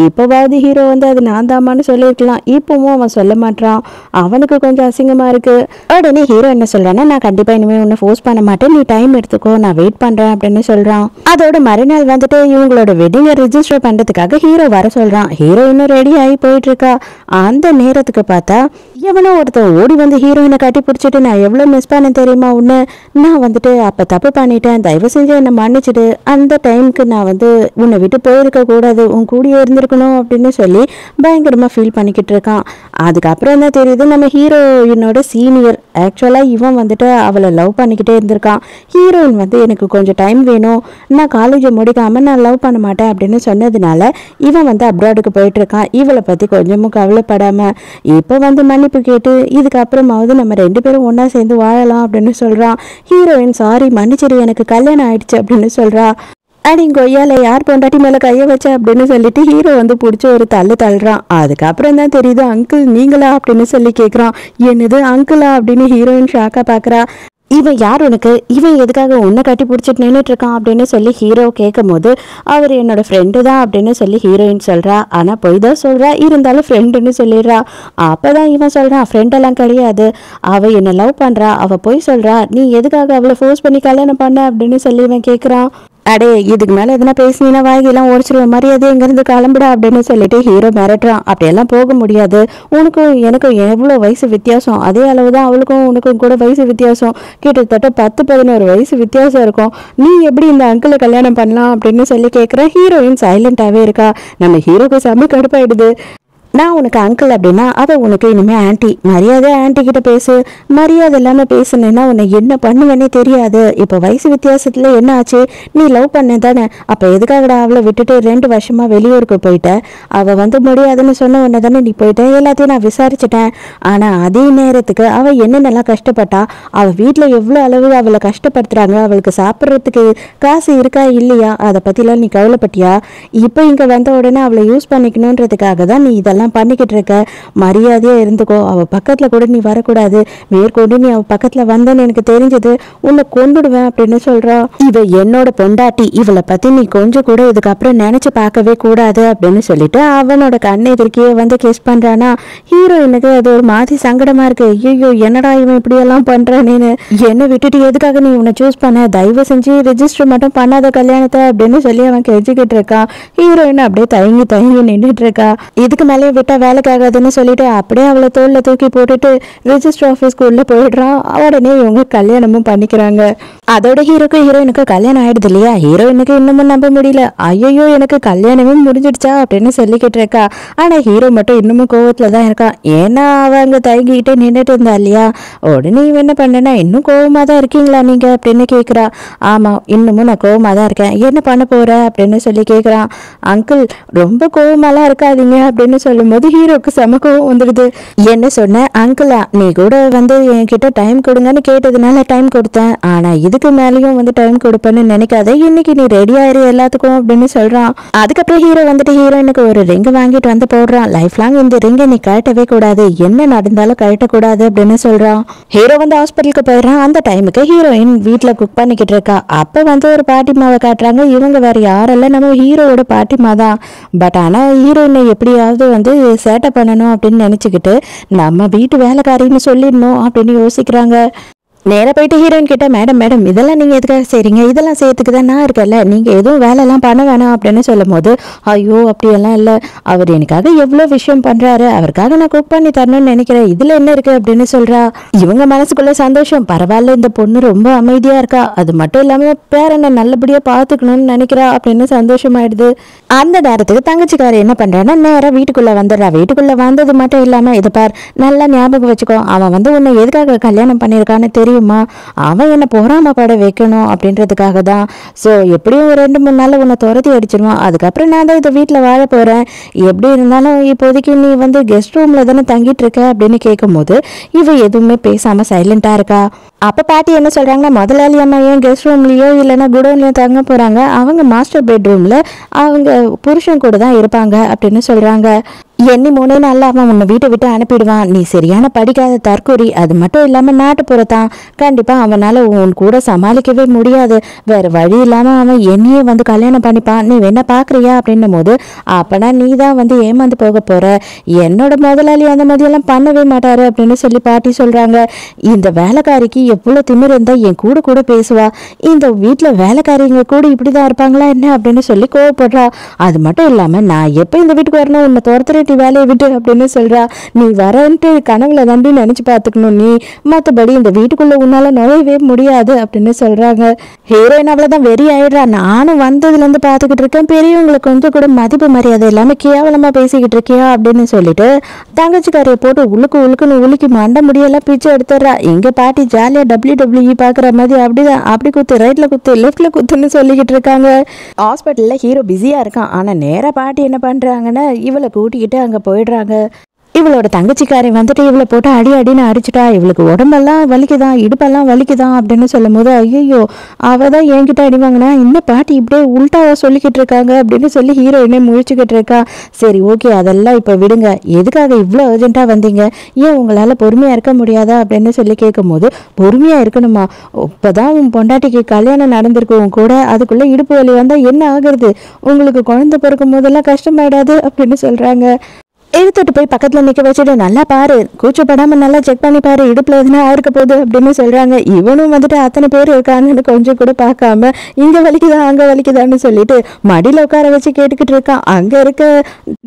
இப்போவாவது ஹீரோ வந்து அது நான் தாமான்னு சொல்லியிருக்கலாம், இப்போவும் அவன் சொல்ல மாட்டான், அவனுக்கு கொஞ்சம் அசிங்கமாக இருக்குது. உடனே ஹீரோ என்ன சொல்கிறான்னா, நான் கண்டிப்பாக இனிமேல் ஒன்று ஃபோர்ஸ் பண்ண மாட்டேன், நீ டைம் எடுத்துக்கோ, நான் வெயிட் பண்றேன் அப்படின்னு சொல்றான். அதோட மறுநாள் வந்துட்டு இவங்களோட வெட்டிங்கை ரிஜிஸ்டர் பண்றதுக்காக ஹீரோ வர சொல்றான். ஹீரோ இன்னும் ரெடி ஆகி போயிட்டு இருக்கா. அந்த நேரத்துக்கு பார்த்தா எவனோ ஒருத்தர் ஓடி வந்து ஹீரோயினை கட்டி பிடிச்சிட்டு, நான் எவ்வளவு மிஸ் பண்ண தெரியுமா உன்னை, நான் வந்துட்டு அப்ப தப்பு பண்ணிட்டேன், தயவு செஞ்சு என்னை மன்னிச்சிடு, அந்த டைமுக்கு நான் வந்து உன்னை விட்டு போயிருக்க கூடாது, உன் கூடியே இருந்திருக்கணும் அப்படின்னு சொல்லி பயங்கரமா ஃபீல் பண்ணிக்கிட்டு இருக்கான். அதுக்கப்புறம் தான் தெரியுது நம்ம ஹீரோயினோட சீனியர், ஆக்சுவலா இவன் வந்துட்டு அவளை லவ் பண்ணிக்கிட்டே இருந்திருக்கான். ஹீரோயின் வந்து எனக்கு கொஞ்சம் டைம் வேணும், நான் காலேஜை முடிக்காமல் நான் லவ் பண்ண மாட்டேன் அப்படின்னு சொன்னதுனால இவன் வந்து அப்ராடுக்கு போயிட்டு இருக்கான். இவளை பற்றி கொஞ்சமும் கவலைப்படாமல் இப்போ வந்து மன்னிப்பு கேட்டு இதுக்கப்புறமாவது நம்ம 2 பேரும் ஒன்றா சேர்ந்து வாழலாம் அப்படின்னு சொல்கிறான். ஹீரோயின் சாரி மன்னிச்சிரு, எனக்கு கல்யாணம் ஆயிடுச்சு அப்படின்னு சொல்கிறா. அடி கொய்யால யார் பொண்டாட்டி மேல கைய வச்ச அப்படின்னு சொல்லிட்டு ஹீரோ வந்து பிடிச்சி ஒரு தள்ளுறான். அதுக்கப்புறம் தான் தெரியுது அங்கிள் நீங்களா அப்படின்னு சொல்லி கேக்குறான். என்னது அங்கிளா அப்படின்னு ஹீரோயின் ஷாக்கா பாக்குறா. இவன் யார் உனக்கு, இவன் எதுக்காக உன்னை கட்டி பிடிச்சிட்டு நின்றுட்டு இருக்கான் அப்படின்னு சொல்லி ஹீரோ கேட்கும் போது அவர் என்னோட ஃப்ரெண்டு தான் அப்படின்னு சொல்லி ஹீரோயின் சொல்றா. ஆனா பொய் தான் சொல்றா, இருந்தாலும் ஃப்ரெண்டுன்னு சொல்லிடுறா. அப்பதான் இவன் சொல்றான் ஃப்ரெண்டெல்லாம் கிடையாது, அவ என்ன லவ் பண்றா, அவ பொய் சொல்றா, நீ எதுக்காக அவளை ஃபோர்ஸ் பண்ணி கல்யாணம் பண்ண அப்படின்னு சொல்லி இவன் கேட்குறான். அடே இதுக்கு மேலே எதனா பேசினீங்கன்னா வாய்கெல்லாம் ஓடிச்சிருவேன், மரியாதை இங்கேருந்து கிளம்புடா அப்படின்னு சொல்லிட்டு ஹீரோ மிரட்டுறான். அப்படியெல்லாம் போக முடியாது, உனக்கும் எனக்கும் எவ்வளோ வயசு வித்தியாசம், அதே அளவு தான் அவளுக்கும் உனக்கும் கூட வயசு வித்தியாசம், கிட்டத்தட்ட 10-11 வயசு வித்தியாசம் இருக்கும், நீ எப்படி இந்த அங்கிளை கல்யாணம் பண்ணலாம் அப்படின்னு சொல்லி கேட்குறேன். ஹீரோயின் சைலண்டாகவே இருக்கா. நம்ம ஹீரோக்கு செம்ம கடுப்பாயிடுது. நான் உனக்கு அங்கிள் அப்படின்னா அவள் உனக்கு இனிமேல் ஆன்ட்டி, மரியாதை ஆன்ட்டி கிட்ட பேசு, மரியாதை இல்லாமல் பேசுனேன்னா உன்னை என்ன பண்ணுவேன்னே தெரியாது. இப்போ வயசு வித்தியாசத்தில் என்ன ஆச்சு, நீ லவ் பண்ண தானே, அப்போ எதுக்காகடா அவளை விட்டுட்டு 2 வருஷமாக வெளியூருக்கு போயிட்ட, அவள் வந்து முடியாதுன்னு சொன்ன உடனே தானே நீ போயிட்ட, எல்லாத்தையும் நான் விசாரிச்சிட்டேன். ஆனால் அதே நேரத்துக்கு அவள் என்னென்னலாம் கஷ்டப்பட்டா, அவள் வீட்டில் எவ்வளோ அளவு அவளை கஷ்டப்படுத்துகிறாங்க, அவளுக்கு சாப்பிட்றதுக்கு காசு இருக்கா இல்லையா, அதை பற்றிலாம் நீ கவலைப்பட்டியா, இப்போ இங்கே வந்த உடனே அவளை யூஸ் பண்ணிக்கணுன்றதுக்காக தான் நீ இதெல்லாம் பண்ணிக்கிட்டு இருக்க, மரியாதையா இருந்துக்கோ, அவ பக்கத்துல கூட நீ வரக்கூடாது, மேற்கொண்டு நீ அவ பக்கத்துல வந்தேன்னு எனக்கு தெரிஞ்சது உன்னை கொண்டுடுவேன் அப்படின்னு சொல்றா. இவ என்னோட பொண்டாட்டி, இவளை பத்தி நீ கொஞ்சம் கூட இதுக்கப்புறம் நினைச்சு பார்க்கவே கூடாது அப்படின்னு சொல்லிட்டு அவனோட கண்ணை எதிர்க்கையே வந்து கிஸ் பண்றானா. ஹீரோயினுக்கு அது ஒரு மாதிரி சங்கடமா இருக்கு. ஐயோ என்னடா இவன் இப்படி எல்லாம் பண்றானேன்னு, என்னை விட்டுட்டு எதுக்காக நீ உன்னை சூஸ் பண்ண, தயவு செஞ்சு ரெஜிஸ்டர் மட்டும் பண்ணாத கல்யாணத்தை அப்படின்னு சொல்லி அவன் கெஞ்சிக்கிட்டு இருக்கான். ஹீரோயின் அப்படியே தயங்கி தயங்கி நின்றுட்டு இருக்கா. இதுக்கு மேலே விட்டா வேலைக்கு ஆகாதுன்னு சொல்லிட்டு அப்படியே அவளை தோல்ல தூக்கி போட்டுட்டு ரெஜிஸ்டர் ஆஃபீஸ்க்குள்ள போயிடுறான். உடனே இவங்க கல்யாணமும் பண்ணிக்கிறாங்க. அதோட ஹீரோக்கு ஹீரோயினுக்கு கல்யாணம் ஆயிடுது இல்லையா. ஹீரோயினுக்கு இன்னமும் நம்ப முடியல. ஐயோ எனக்கு கல்யாணமே முடிஞ்சிடுச்சா அப்படின்னு சொல்லிக்கிட்டு இருக்கா. ஆனா ஹீரோ மட்டும் இன்னமும் கோவத்துல தான் இருக்கான். ஏன்னா அவ அங்க தயங்கிக்கிட்டே நின்றுட்டு இருந்தா இல்லையா. உடனே இவன் என்ன பண்ணனா, இன்னும் கோவமா தான் இருக்கீங்களா நீங்க அப்படின்னு கேட்குறா. ஆமா இன்னமும் நான் கோவமா தான் இருக்கேன், என்ன பண்ண போற அப்படின்னு சொல்லி கேட்குறான். அங்கிள் ரொம்ப கோவமாலாம் இருக்காதீங்க அப்படின்னு சொல்லும்போது ஹீரோக்கு செம கோவம் வந்துடுது. என்ன சொன்ன அங்கிளா, நீ கூட வந்து என்கிட்ட டைம் கொடுங்கன்னு கேட்டதுனால டைம் கொடுத்தேன், ஆனா இதுக்கு மேலேயும் வந்து டைம் கொடுப்பேன்னு நினைக்காத, இன்னைக்கு நீ ரெடி ஆயிரு எல்லாத்துக்கும் அப்படின்னு சொல்றான். அதுக்கப்புறம் ஹீரோ வந்துட்டு ஹீரோயினுக்கு ஒரு ரிங் வாங்கிட்டு வந்து போடுறான். லைஃப் லாங் இந்த ரிங்கை நீ கழட்டவே கூடாது, என்ன நடந்தாலும் கழட்டக்கூடாது அப்படின்னு சொல்றான். ஹீரோ வந்து ஹாஸ்பிட்டலுக்கு போயிடுறான். அந்த டைமுக்கு ஹீரோயின் வீட்டுல குக் பண்ணிக்கிட்டு இருக்கா. அப்ப வந்து ஒரு பாட்டிமாவை காட்டுறாங்க. இவங்க வேற யாரெல்லாம், நம்ம ஹீரோவோட பாட்டிமா தான். பட் ஆனா ஹீரோயினை எப்படியாவது வந்து சேட்டை பண்ணணும் அப்படின்னு நினைச்சுக்கிட்டு நம்ம வீட்டு வேலைக்காரின்னு சொல்லிடணும் அப்படின்னு யோசிக்கிறாங்க. நேராக போயிட்டு ஹீரோயின் கிட்ட, மேடம் மேடம் இதெல்லாம் நீங்கள் எதுக்காக செய்கிறீங்க, இதெல்லாம் செய்யறதுக்கு தான் நான் இருக்கல, நீங்கள் எதுவும் வேலைலாம் பண்ண வேணாம் அப்படின்னு சொல்லும் போது, ஐயோ அப்படியெல்லாம் இல்லை, அவர் எனக்காக எவ்வளோ விஷயம் பண்ணுறாரு, அவருக்காக நான் குக் பண்ணி தரணும்னு நினைக்கிறேன், இதில் என்ன இருக்குது அப்படின்னு சொல்கிறா. இவங்க மனசுக்குள்ள சந்தோஷம், பரவாயில்ல இந்த பொண்ணு ரொம்ப அமைதியாக இருக்கா, அது மட்டும் இல்லாமல் பேரனை நல்லபடியாக பார்த்துக்கணும்னு நினைக்கிறா அப்படின்னு சந்தோஷமாயிடுது. அந்த நேரத்துக்கு தங்கச்சிக்காரர் என்ன பண்ணுறான்னா நேராக வீட்டுக்குள்ளே வந்துடுறா. வீட்டுக்குள்ளே வந்தது மட்டும் இல்லாமல், இதை பார் நல்லா ஞாபகம் வச்சுக்கோ, அவன் வந்து உன்னை எதுக்காக கல்யாணம் பண்ணியிருக்கான்னு தெரியும், அவன் என்ன பொறாமப்பட வைக்கணும் அப்படின்றதுக்காக தான். ஸோ எப்படியும் ஒரு 2-3 நாள் உன்னை துரத்தி அடிச்சிருவான், அதுக்கப்புறம் நான் தான் இந்த வீட்டில் வாழ போகிறேன், எப்படி இருந்தாலும் இப்போதைக்கு நீ வந்து கெஸ்ட் ரூமில் தானே தங்கிட்டு இருக்க அப்படின்னு கேட்கும் போது இவ எதுவுமே பேசாமல் சைலண்டாக இருக்கா. அப்போ பாட்டி என்ன சொல்கிறாங்கன்னா, முதலாளி அம்மா ஏன் கெஸ்ட் ரூம்லேயோ இல்லைன்னா குடோன்லேயோ தங்க போகிறாங்க, அவங்க மாஸ்டர் பெட்ரூமில் அவங்க புருஷன் கூட தான் இருப்பாங்க அப்படின்னு சொல்கிறாங்க. எண்ணி 3 நாளில் அவன் உன்னை வீட்டை விட்டு அனுப்பிடுவான், நீ சரியான படிக்காத தற்கொலை, அது மட்டும் இல்லாமல் நாட்டுப்புறத்தான், கண்டிப்பாக அவனால் உன் கூட சமாளிக்கவே முடியாது, வேறு வழி இல்லாமல் அவன் என்னையே வந்து கல்யாணம் பண்ணிப்பான், நீ வேணா பார்க்குறியா அப்படின்னும் போது, அப்போனா நீ தான் வந்து ஏமாந்து போக போகிற, என்னோட முதலாளி அந்த மாதிரியெல்லாம் பண்ணவே மாட்டார் அப்படின்னு சொல்லி பாட்டி சொல்கிறாங்க. இந்த வேலைக்காரிக்கு எவ்வளோ திமிர் இருந்தால் என் கூட கூட பேசுவா, இந்த வீட்டில் வேலைக்காரிங்க கூட இப்படி தான் இருப்பாங்களா என்ன அப்படின்னு சொல்லி கோவப்படுறா. அது மட்டும் இல்லாமல் நான் எப்போ இந்த வீட்டுக்கு வரணும், உன்னை துரத்துற வேலையை விட்டு அப்படின்னு சொல்றா. நீ வரன்ட்டு கனவுல தாண்டி நினைச்சு பார்த்துக்கணும், நீ மற்றபடி இந்த வீட்டுக்குள்ள உன்னால நுழையவே முடியாது அப்படின்னு சொல்றாங்க. ஹீரோயின் அவ்வளவுதான் வெறி ஆயிடுறா. நானும் வந்ததுல இருந்து பார்த்துக்கிட்டு இருக்கேன், பெரியவங்களுக்கு கொஞ்சம் கூட மதிப்பு மரியாதை இல்லாம கேவலமா பேசிக்கிட்டு இருக்கியா அப்படின்னு சொல்லிட்டு தங்கச்சிக்காரையை போட்டு உழுக்குன்னு உலுக்கி மண்ட முடியெல்லாம் பிச்சை எடுத்துடுறா. எங்க பாட்டி ஜாலியா WWE பாக்குற மாதிரி அப்படிதான், அப்படி குத்து, ரைட்ல குத்து, லெஃப்ட்ல குத்துன்னு சொல்லிக்கிட்டு இருக்காங்க. ஹாஸ்பிட்டல்ல ஹீரோ பிஸியா இருக்கான். ஆனா நேரா பாட்டி என்ன பண்றாங்கன்னா இவளை கூட்டிக்கிட்டு அங்கே போயிடுறாங்க. இவளோட தங்கச்சிக்காரி வந்துட்டு இவளை போட்டு அடி அடின்னு அடிச்சுட்டா, இவளுக்கு உடம்பெல்லாம் வலிக்குதான், இடுப்பெல்லாம் வலிக்குதான் அப்படின்னு சொல்லும் போது, ஐயோ அவ தான் என்கிட்ட அடி வாங்கினா, இந்த பாட்டி இப்படியே உள்டாவா சொல்லிக்கிட்டு இருக்காங்க அப்படின்னு சொல்லி ஹீரோயினே முழிச்சுக்கிட்டு இருக்கா. சரி ஓகே, அதெல்லாம் இப்போ விடுங்க, எதுக்காக இவ்வளோ அர்ஜென்ட்டாக வந்தீங்க, ஏன் உங்களால் பொறுமையாக இருக்க முடியாதா அப்படின்னு சொல்லி கேட்கும்போது, பொறுமையாக இருக்கணுமா, இப்போதான் உன் பொண்டாட்டிக்கு கல்யாணம் நடந்திருக்கு உன் கூட, அதுக்குள்ளே இடுப்பு வலி வந்தால் என்ன ஆகுறது, உங்களுக்கு குழந்தை பிறக்கும் போதெல்லாம் கஷ்டமாயிடாது அப்படின்னு சொல்கிறாங்க. எடுத்துட்டு போய் பக்கத்துல நிக்க வச்சுட்டு நல்லா பாரு, கூச்சப்படாம நல்லா செக் பண்ணி பாரு, இடுப்புல எதுனா ஆயிருக்க போகுது அப்படின்னு சொல்றாங்க. இவனும் வந்துட்டு அத்தனை பேர் இருக்காங்கன்னு கொஞ்சம் கூட பார்க்காம இங்க வலிக்குதா அங்க வலிக்குதான்னு சொல்லிட்டு மடியில உட்கார வச்சு கேட்டுக்கிட்டு இருக்கான். அங்க இருக்க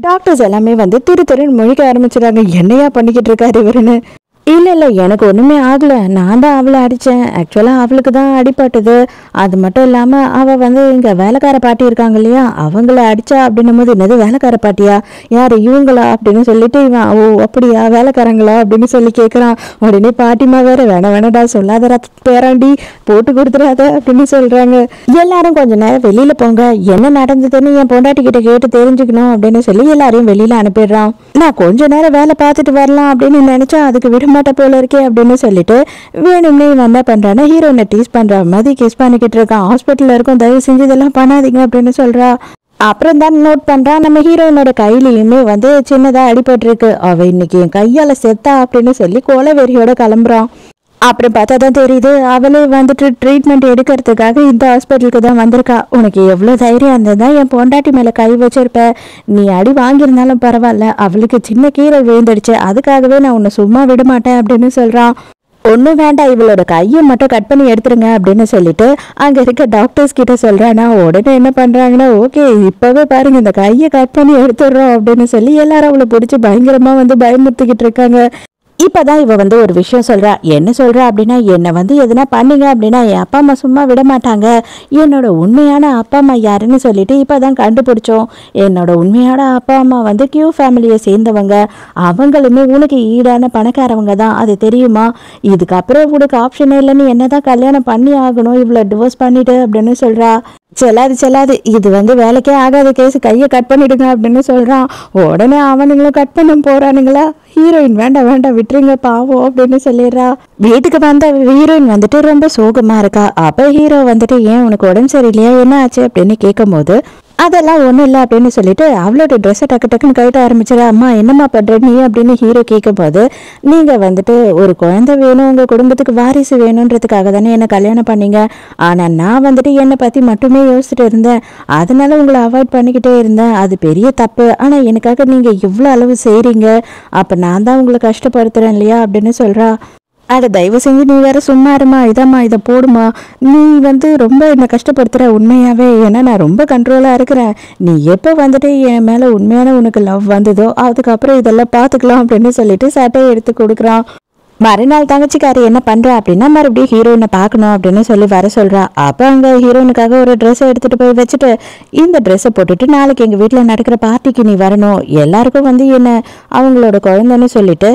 டாக்டர்ஸ் எல்லாமே வந்து திரு திருன்னு முழிக்க ஆரம்பிச்சிடறாங்க. என்னையா பண்ணிக்கிட்டு இருக்காரு இவருன்னு. இல்லை எனக்கு ஒன்றுமே ஆகலை, நான் தான் அவளை அடித்தேன், ஆக்சுவலாக அவளுக்கு தான் அடிப்பட்டது, அது மட்டும் இல்லாமல் அவள் வந்து இங்கே வேலைக்கார பாட்டி இருக்காங்க இல்லையா, அவங்கள அடித்தா அப்படின்னும் போது, என்னது வேலைக்கார பாட்டியா, யார் இவங்களா அப்படின்னு சொல்லிட்டு இவன், ஓ அப்படியா வேலைக்காரங்களா அப்படின்னு சொல்லி கேட்குறான். உடனே பாட்டிமா வேற வேணாடா சொல்லாத பேராண்டி போட்டு கொடுத்துடாத அப்படின்னு சொல்கிறாங்க. எல்லாரும் கொஞ்சம் நேரம் வெளியில் போங்க, என்ன நடந்ததுன்னு என் பொண்டாட்டி கிட்ட கேட்டு தெரிஞ்சுக்கணும் அப்படின்னு சொல்லி எல்லாரையும் வெளியில் அனுப்பிடுறான். நான் கொஞ்ச நேரம் வேலை பார்த்துட்டு வரலாம் அப்படின்னு நினச்சா அதுக்கு விட போல இருக்கே அப்படின்னு சொல்லிட்டு வேணும்னே என்ன பண்றானா ஹீரோயினை டீஸ் பண்ற மாதிரி கிஸ் பண்ணிக்கிட்டு இருக்கான். ஹாஸ்பிட்டல்ல இருக்கும், தயவு செஞ்சு இதெல்லாம் பண்ணாதீங்க அப்படின்னு சொல்றா. அப்புறம் தான் நோட் பண்றான், நம்ம ஹீரோயினோட கையிலயுமே வந்து சின்னதா அடிபட்டு இருக்கு. அவ இன்னைக்கு என் கையால செத்தா அப்படின்னு சொல்லி கொலை வெறியோட கிளம்புறான். அப்புறம் பார்த்தா தான் தெரியுது, அவளே வந்துட்டு ட்ரீட்மெண்ட் எடுக்கிறதுக்காக இந்த ஹாஸ்பிட்டலுக்கு தான் வந்திருக்கா. உனக்கு எவ்வளோ தைரியம் இருந்ததுதான் என் பொண்டாட்டி மேலே கை வச்சிருப்ப, நீ அடி வாங்கியிருந்தாலும் பரவாயில்ல, அவளுக்கு சின்ன கீரை விழுந்துடுச்சு, அதுக்காகவே நான் உன்னை சும்மா விட மாட்டேன் அப்படின்னு சொல்கிறான். ஒன்றும் வேண்டாம், இவளோட கையை மட்டும் கட் பண்ணி எடுத்துருங்க அப்படின்னு சொல்லிட்டு அங்கே இருக்க டாக்டர்ஸ் கிட்ட சொல்கிறானா. உடனே என்ன பண்ணுறாங்கன்னா, ஓகே இப்போவே பாருங்க இந்த கையை கட் பண்ணி எடுத்துடுறோம் அப்படின்னு சொல்லி எல்லாரும் அவளை பிடிச்சி பயங்கரமாக வந்து பயமுறுத்திக்கிட்டு இருக்காங்க. இப்போதான் இவ வந்து ஒரு விஷயம் சொல்கிறா. என்ன சொல்கிறா அப்படின்னா, என்னை வந்து எதுனா பண்ணீங்க அப்படின்னா என் அப்பா அம்மா சும்மா விட மாட்டாங்க, என்னோட உண்மையான அப்பா அம்மா யாருன்னு சொல்லிட்டு இப்போ தான் கண்டுபிடிச்சோம். என்னோட உண்மையான அப்பா அம்மா வந்து கியூ ஃபேமிலியை சேர்ந்தவங்க, அவங்களுமே உனக்கு ஈடான பணக்காரவங்க தான், அது தெரியுமா, இதுக்கப்புறம் உனக்கு ஆப்ஷனே இல்லைன்னு என்ன தான் கல்யாணம் பண்ணி ஆகணும், இவ்வளோ டிவோர்ஸ் பண்ணிட்டு அப்படின்னு சொல்கிறா. செல்லாது இது வந்து வேலைக்கே ஆகாத கேஸ், கையை கட் பண்ணிடுங்க அப்படின்னு சொல்கிறான். உடனே அவனுங்களும் கட் பண்ண போகிறானுங்களா. ஹீரோயின் வேண்டாம் விட்டுருங்க பாவம் அப்படின்னு சொல்லிடுறா. வீட்டுக்கு வந்த ஹீரோயின் வந்துட்டு ரொம்ப சோகமாக இருக்கா. அப்போ ஹீரோ வந்துட்டு ஏன் உனக்கு உடம்பு சரியில்லையா, என்ன ஆச்சு அப்படின்னு கேட்கும் போது, அதெல்லாம் ஒன்றும் இல்லை அப்படின்னு சொல்லிட்டு அவளோட ட்ரெஸ்ஸை டக்குன்னு கட்ட ஆரம்பிச்சிடா. அம்மா என்னம்மா பண்ணுற நீ அப்படின்னு ஹீரோ கேட்கும்போது, நீங்கள் வந்துட்டு ஒரு குழந்தை வேணும், உங்கள் குடும்பத்துக்கு வாரிசு வேணுன்றதுக்காக தானே என்னை கல்யாணம் பண்ணீங்க, ஆனால் நான் வந்துட்டு என்னை பற்றி மட்டுமே யோசிச்சுட்டு இருந்தேன், அதனால உங்களை அவாய்ட் பண்ணிக்கிட்டே இருந்தேன், அது பெரிய தப்பு, ஆனால் எனக்காக நீங்கள் இவ்வளோ அளவு செய்கிறீங்க, அப்போ நான் தான் உங்களை கஷ்டப்படுத்துகிறேன் இல்லையா அப்படின்னு சொல்கிறா. அட தயவு செஞ்சு நீ வேற சும்மா இருமா, இதம்மா இதை போடுமா, நீ வந்து ரொம்ப என்னை கஷ்டப்படுத்துகிற உண்மையாகவே, ஏன்னா நான் ரொம்ப கண்ட்ரோலாக இருக்கிறேன், நீ எப்போ வந்துட்டு என் மேலே உண்மையான உனக்கு லவ் வந்ததோ அதுக்கப்புறம் இதெல்லாம் பார்த்துக்கலாம் அப்படின்னு சொல்லிட்டு சட்டையை எடுத்து கொடுக்குறான். மறுநாள் தங்கச்சிக்காரி என்ன பண்ணுறா அப்படின்னா, மறுபடியும் ஹீரோயினை பார்க்கணும் அப்படின்னு சொல்லி வர சொல்கிறா. அப்போ அங்கே ஹீரோயினுக்காக ஒரு ட்ரெஸ்ஸை எடுத்துகிட்டு போய் வச்சுட்டு, இந்த ட்ரெஸ்ஸை போட்டுட்டு நாளைக்கு எங்கள் வீட்டில் நடக்கிற பார்ட்டிக்கு நீ வரணும், எல்லாருக்கும் வந்து என்ன அவங்களோட குழந்தைன்னு சொல்லிட்டு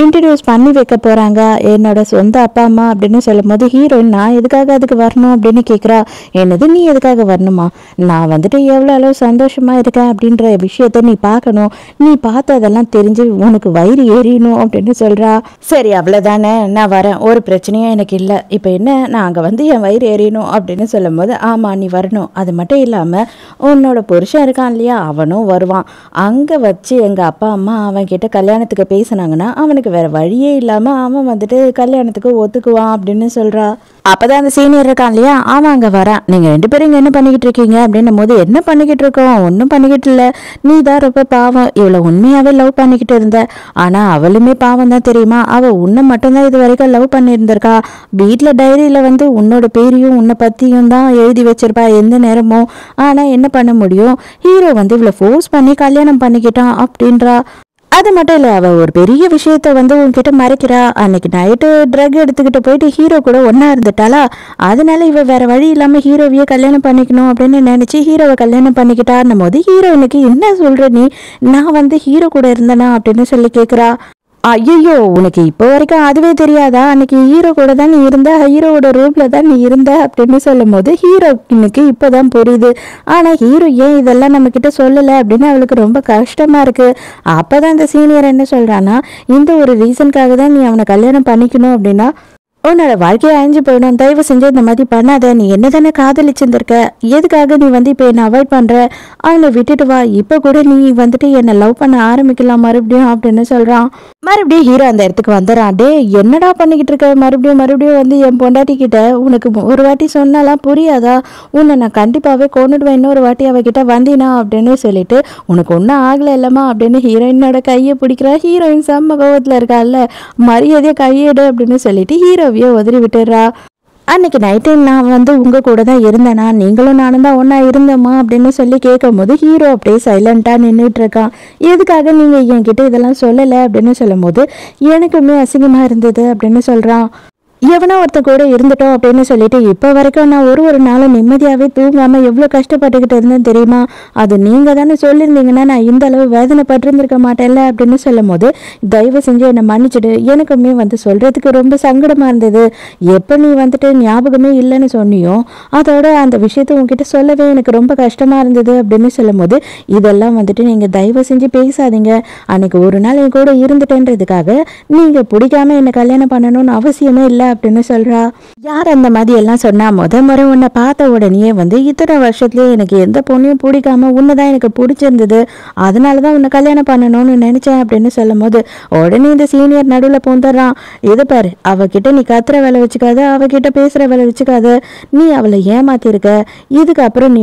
இன்ட்ரடியூஸ் பண்ணி வைக்க போகிறாங்க, என்னோட சொந்த அப்பா அம்மா அப்படின்னு சொல்லும் போது ஹீரோயின் நான் எதுக்காக அதுக்கு வரணும் அப்படின்னு கேட்குறா. என்னது நீ எதுக்காக வரணுமா, நான் வந்துட்டு எவ்வளோ அளவு சந்தோஷமாக இருக்கேன் அப்படின்ற விஷயத்த நீ பார்க்கணும், நீ பார்த்து அதெல்லாம் தெரிஞ்சு உனக்கு வயிறு எரியணும் அப்படின்னு சொல்கிறா. சரி அவ்வளோதானே, நான் வரேன், ஒரு பிரச்சனையும் எனக்கு இல்லை, இப்போ என்ன நான் அங்கே வந்து என் வயிறு எறியணும் அப்படின்னு சொல்லும் போது, ஆமாம் நீ வரணும், அது மட்டும் இல்லாமல் உன்னோட புருஷன் இருக்கான் இல்லையா அவனும் வருவான், அங்கே வச்சு எங்கள் அப்பா அம்மா அவன்கிட்ட கல்யாணத்துக்கு பேசினாங்கன்னா அவனுக்கு வேறு வழியே இல்லாமல் அவன் வந்துட்டு கல்யாணத்துக்கு ஒத்துக்குவான் அப்படின்னு சொல்கிறா. அப்போதான் அந்த சீனியர் இருக்கான் இல்லையா அவன் அங்கே வரான். நீங்கள் 2 பேரும் இங்கே என்ன பண்ணிக்கிட்டு இருக்கீங்க அப்படின்னும் போது, என்ன பண்ணிக்கிட்டு இருக்கோம், ஒன்றும் பண்ணிக்கிட்டு இல்லை, நீ தான் ரொம்ப பாவம், இவ்வளோ உண்மையாகவே லவ் பண்ணிக்கிட்டு இருந்த, ஆனால் அவளுமே பாவம் தான் தெரியுமா, அவள் உன்னை மட்டும்தான் இது வரைக்கும் லவ் பண்ணியிருந்திருக்கா, வீட்டில் டைரியில் வந்து உன்னோட பேரையும் உன்னை பற்றியும் தான் எழுதி வச்சிருப்பா எந்த நேரமும், ஆனால் என்ன பண்ண முடியும், ஹீரோ வந்து இவ்வளோ ஃபோர்ஸ் பண்ணி கல்யாணம் பண்ணிக்கிட்டான் அப்படின்றா. அது மட்டும் இல்லை, அவள் ஒரு பெரிய விஷயத்த வந்து உன்கிட்ட மறைக்கிறா, அன்னைக்கு நைட்டு ட்ரக் எடுத்துக்கிட்டு போயிட்டு ஹீரோ கூட ஒன்றா இருந்துட்டாளா, அதனால இவள் வேற வழி இல்லாமல் ஹீரோவையே கல்யாணம் பண்ணிக்கணும் அப்படின்னு நினச்சி ஹீரோவை கல்யாணம் பண்ணிக்கிட்டான்னும் போது ஹீரோயினுக்கு என்ன சொல்கிற நீ, நான் வந்து ஹீரோ கூட இருந்தேனா அப்படின்னு சொல்லி கேட்குறா. ஐயோ, உனக்கு இப்போ வரைக்கும் அதுவே தெரியாதா? அன்னைக்கு ஹீரோ கூட தான் நீ இருந்த, ஹீரோவோட ரூம்ல தான் நீ இருந்த அப்படின்னு சொல்லும் போது ஹீரோனுக்கு இப்போதான் புரியுது. ஆனா ஹீரோ ஏன் இதெல்லாம் நம்ம கிட்ட சொல்லலை அப்படின்னு அவளுக்கு ரொம்ப கஷ்டமா இருக்கு. அப்பதான் இந்த சீனியர் என்ன சொல்றான்னா, இந்த ஒரு ரீசனுக்காக தான் நீ அவனை கல்யாணம் பண்ணிக்கணும் அப்படின்னா உன்னோட வாழ்க்கையை அழிஞ்சு போயிடும். தயவு செஞ்சு இந்த மாதிரி பண்ணாத. நீ என்ன தானே காதலிச்சிருந்திருக்க, எதுக்காக நீ இப்போ என்னை அவாய்ட் பண்ற? அவனை விட்டுட்டு வா. இப்போ கூட நீ என்னை லவ் பண்ண ஆரம்பிக்கலாம் மறுபடியும் அப்படின்னு சொல்றான். மறுபடியும் ஹீரோ அந்த இடத்துக்கு வந்துடுறான். டே, என்னடா பண்ணிக்கிட்டு இருக்க? மறுபடியும் என் பொண்டாட்டி கிட்ட உனக்கு ஒரு வாட்டி சொன்னாலாம் புரியாதா? உன்னை நான் கண்டிப்பாவே கொண்டுடுவேன் இன்னொரு வாட்டி அவகிட்ட வந்தீனா அப்படின்னு சொல்லிட்டு, உனக்கு ஒன்றும் ஆகலை இல்லம்மா அப்படின்னு ஹீரோயினோட கையை பிடிக்கிறா. ஹீரோயின் செம்ம கோவத்தில் இருக்கால, மரியாதையை கையெடு அப்படின்னு சொல்லிட்டு ஹீரோ உதறி விட்டுறா. அன்னைக்கு நைட்டு நான் உங்க கூட தான் இருந்தேனா, நீங்களும் நானும் தான் ஒன்னா இருந்தோமா அப்படின்னு சொல்லி கேட்கும் போது ஹீரோ அப்படியே சைலண்டா நின்றுட்டு இருக்கான். எதுக்காக நீங்க என்கிட்ட இதெல்லாம் சொல்லலை அப்படின்னு சொல்லும் போது எனக்குமே அசிங்கமா இருந்தது அப்படின்னு சொல்றான். எவனோ ஒருத்த கூட இருந்துட்டோம் அப்படின்னு சொல்லிட்டு இப்போ வரைக்கும் நான் ஒரு நாளும் நிம்மதியாகவே தூங்காமல் எவ்வளோ கஷ்டப்பட்டுக்கிட்டு இருந்தேன் தெரியுமா? அது நீங்கள் தானே சொல்லியிருந்தீங்கன்னா நான் இந்த அளவு வேதனைப்பட்டிருந்திருக்க மாட்டேன்ல அப்படின்னு சொல்லும் போது, தயவு செஞ்சு என்னை மன்னிச்சிடு. எனக்குமே சொல்கிறதுக்கு ரொம்ப சங்கடமாக இருந்தது. எப்போ நீ ஞாபகமே இல்லைன்னு சொன்னியோ அதோட அந்த விஷயத்தை உங்ககிட்ட சொல்லவே எனக்கு ரொம்ப கஷ்டமாக இருந்தது அப்படின்னு சொல்லும் போது, இதெல்லாம் நீங்கள் தயவு செஞ்சு பேசாதீங்க. அன்னைக்கு ஒரு நாள் என் கூட இருந்துட்டேன்றதுக்காக நீங்கள் பிடிக்காம என்னை கல்யாணம் பண்ணணும்னு அவசியமே இல்லை அப்படின்னு சொல்றா. யார் அந்த மாதிரி எல்லாம் சொன்னா? முறை உன்னை பார்த்த உடனே இத்தனை வருஷத்துலயே எனக்கு எந்த பொண்ணையும் பிடிக்காம உன்னதான் எனக்கு பிடிச்சிருந்தது, அதனாலதான் உன்னை கல்யாணம் பண்ணணும்னு நினைச்சேன் அப்படின்னு சொல்லும் போது உடனே இந்த சீனியர் நடுவில் பூந்துடுறான். இது பாரு, அவகிட்ட நீ கத்துற வேலை வச்சுக்காத, அவகிட்ட பேசுற வேலை வச்சுக்காத. நீ அவளை ஏமாத்திருக்க. இதுக்கப்புறம் நீ